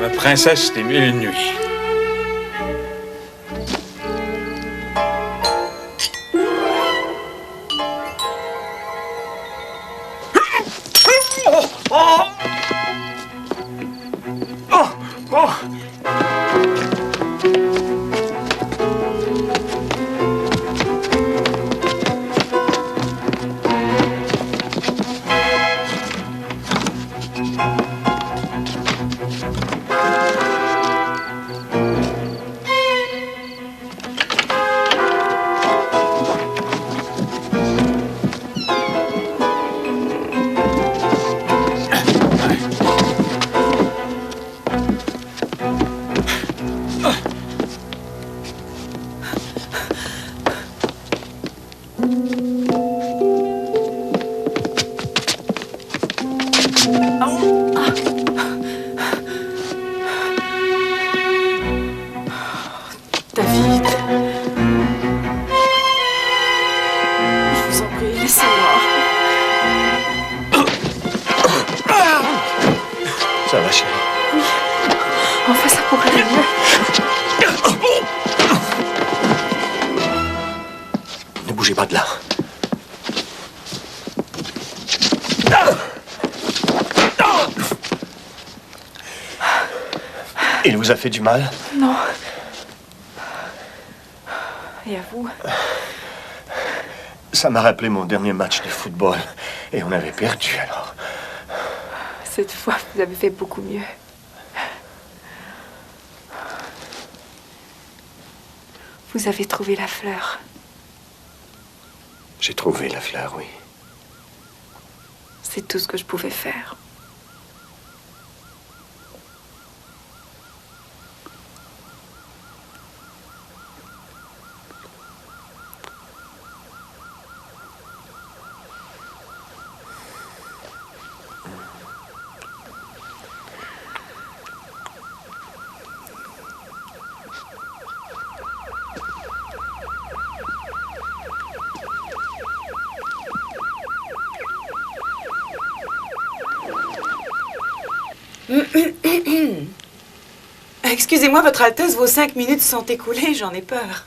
La princesse des 1000 nuits. David. Je vous en prie, laissez-moi. Ça va, chérie? Oui. Enfin, ça pourrait aller mieux. Ne bougez pas de là. Il vous a fait du mal? Non. Et à vous? Ça m'a rappelé mon dernier match de football. Et on avait perdu, alors. Cette fois, vous avez fait beaucoup mieux. Vous avez trouvé la fleur. J'ai trouvé la fleur, oui. C'est tout ce que je pouvais faire. Excusez-moi, Votre Altesse, vos 5 minutes sont écoulées, j'en ai peur.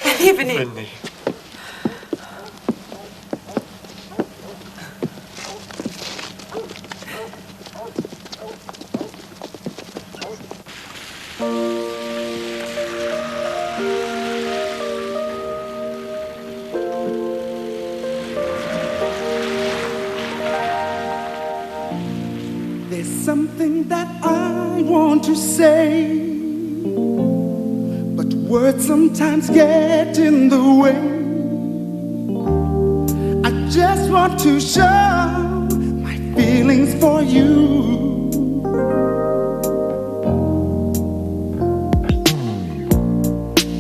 Allez, venez. Venez. something that I want to say, but words sometimes get in the way. I just want to show my feelings for you.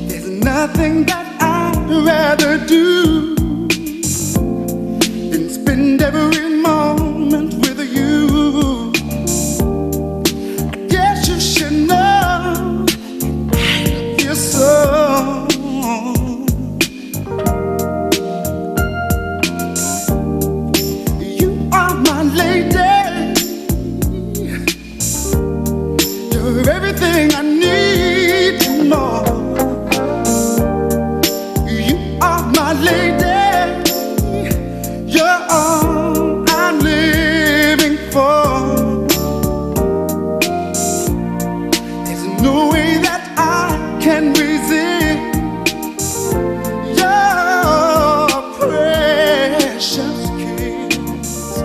There's nothing that I'd rather do than spend every moment with you. I guess you should know I feel so. You are my lady. You're everything I need to know. You are my lady. You're all I'm living for. There's no way that I can resist your precious kiss.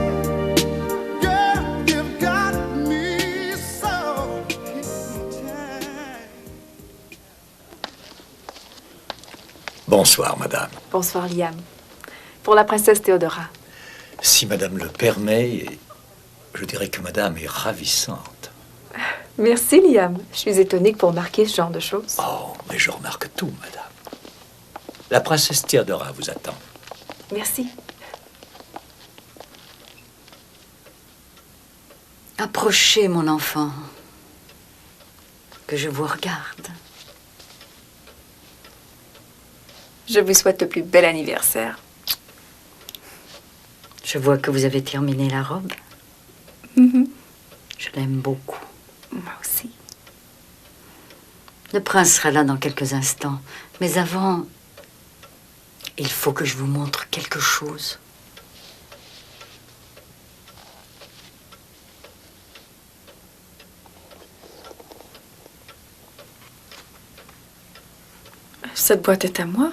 Girl, you've got me so hypnotized. Bonsoir, madame. Bonsoir, Liam. Pour la princesse Théodora. Si madame le permet, je dirais que madame est ravissante. Merci, Liam. Je suis étonnée que vous remarquiez ce genre de choses. Oh, mais je remarque tout, madame. La princesse Théodora vous attend. Merci. Approchez, mon enfant, que je vous regarde. Je vous souhaite le plus bel anniversaire. Je vois que vous avez terminé la robe. Mhm. Je l'aime beaucoup. Moi aussi. Le prince sera là dans quelques instants. Mais avant, il faut que je vous montre quelque chose. Cette boîte est à moi.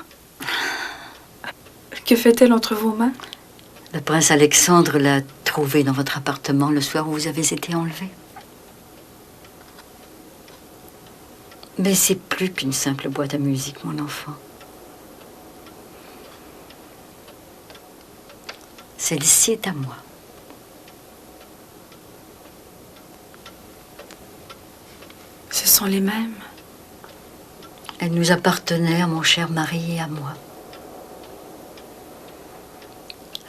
Que fait-elle entre vos mains? Le prince Alexandre l'a trouvée dans votre appartement le soir où vous avez été enlevé. Mais c'est plus qu'une simple boîte à musique, mon enfant. Celle-ci est à moi. Ce sont les mêmes. Elle nous appartenait à mon cher mari et à moi.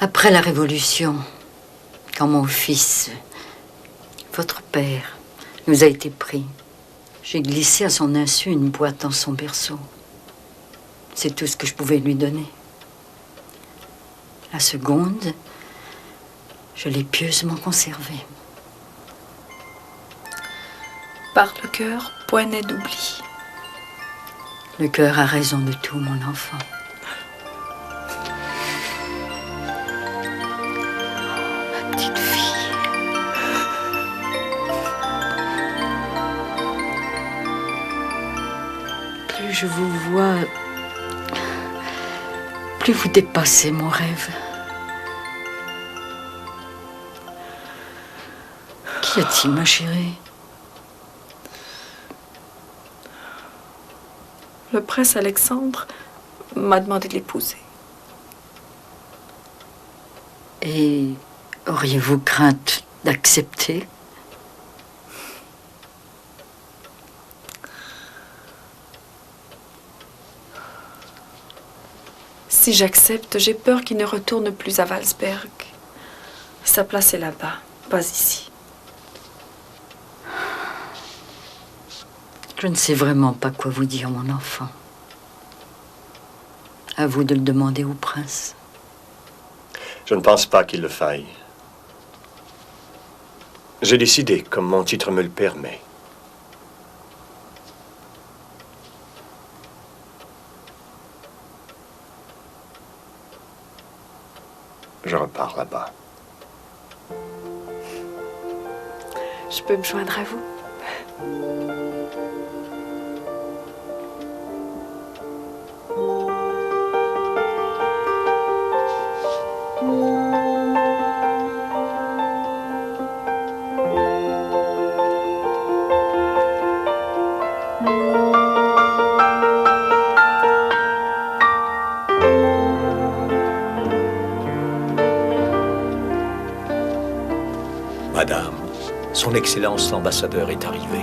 Après la Révolution, quand mon fils, votre père, nous a été pris, j'ai glissé à son insu une boîte dans son berceau. C'est tout ce que je pouvais lui donner. La seconde, je l'ai pieusement conservée. Par le cœur, point n'est d'oubli. Le cœur a raison de tout, mon enfant. Ma petite fille. Plus je vous vois, plus vous dépassez mon rêve. Qu'y a-t-il, ma chérie? Le prince Alexandre m'a demandé de l'épouser. Et auriez-vous crainte d'accepter? Si j'accepte, j'ai peur qu'il ne retourne plus à Walsberg. Sa place est là-bas, pas ici. Je ne sais vraiment pas quoi vous dire, mon enfant. À vous de le demander au prince. Je ne pense pas qu'il le faille. J'ai décidé, comme mon titre me le permet. Je repars là-bas. Je peux me joindre à vous? Madame, Son Excellence l'ambassadeur est arrivé.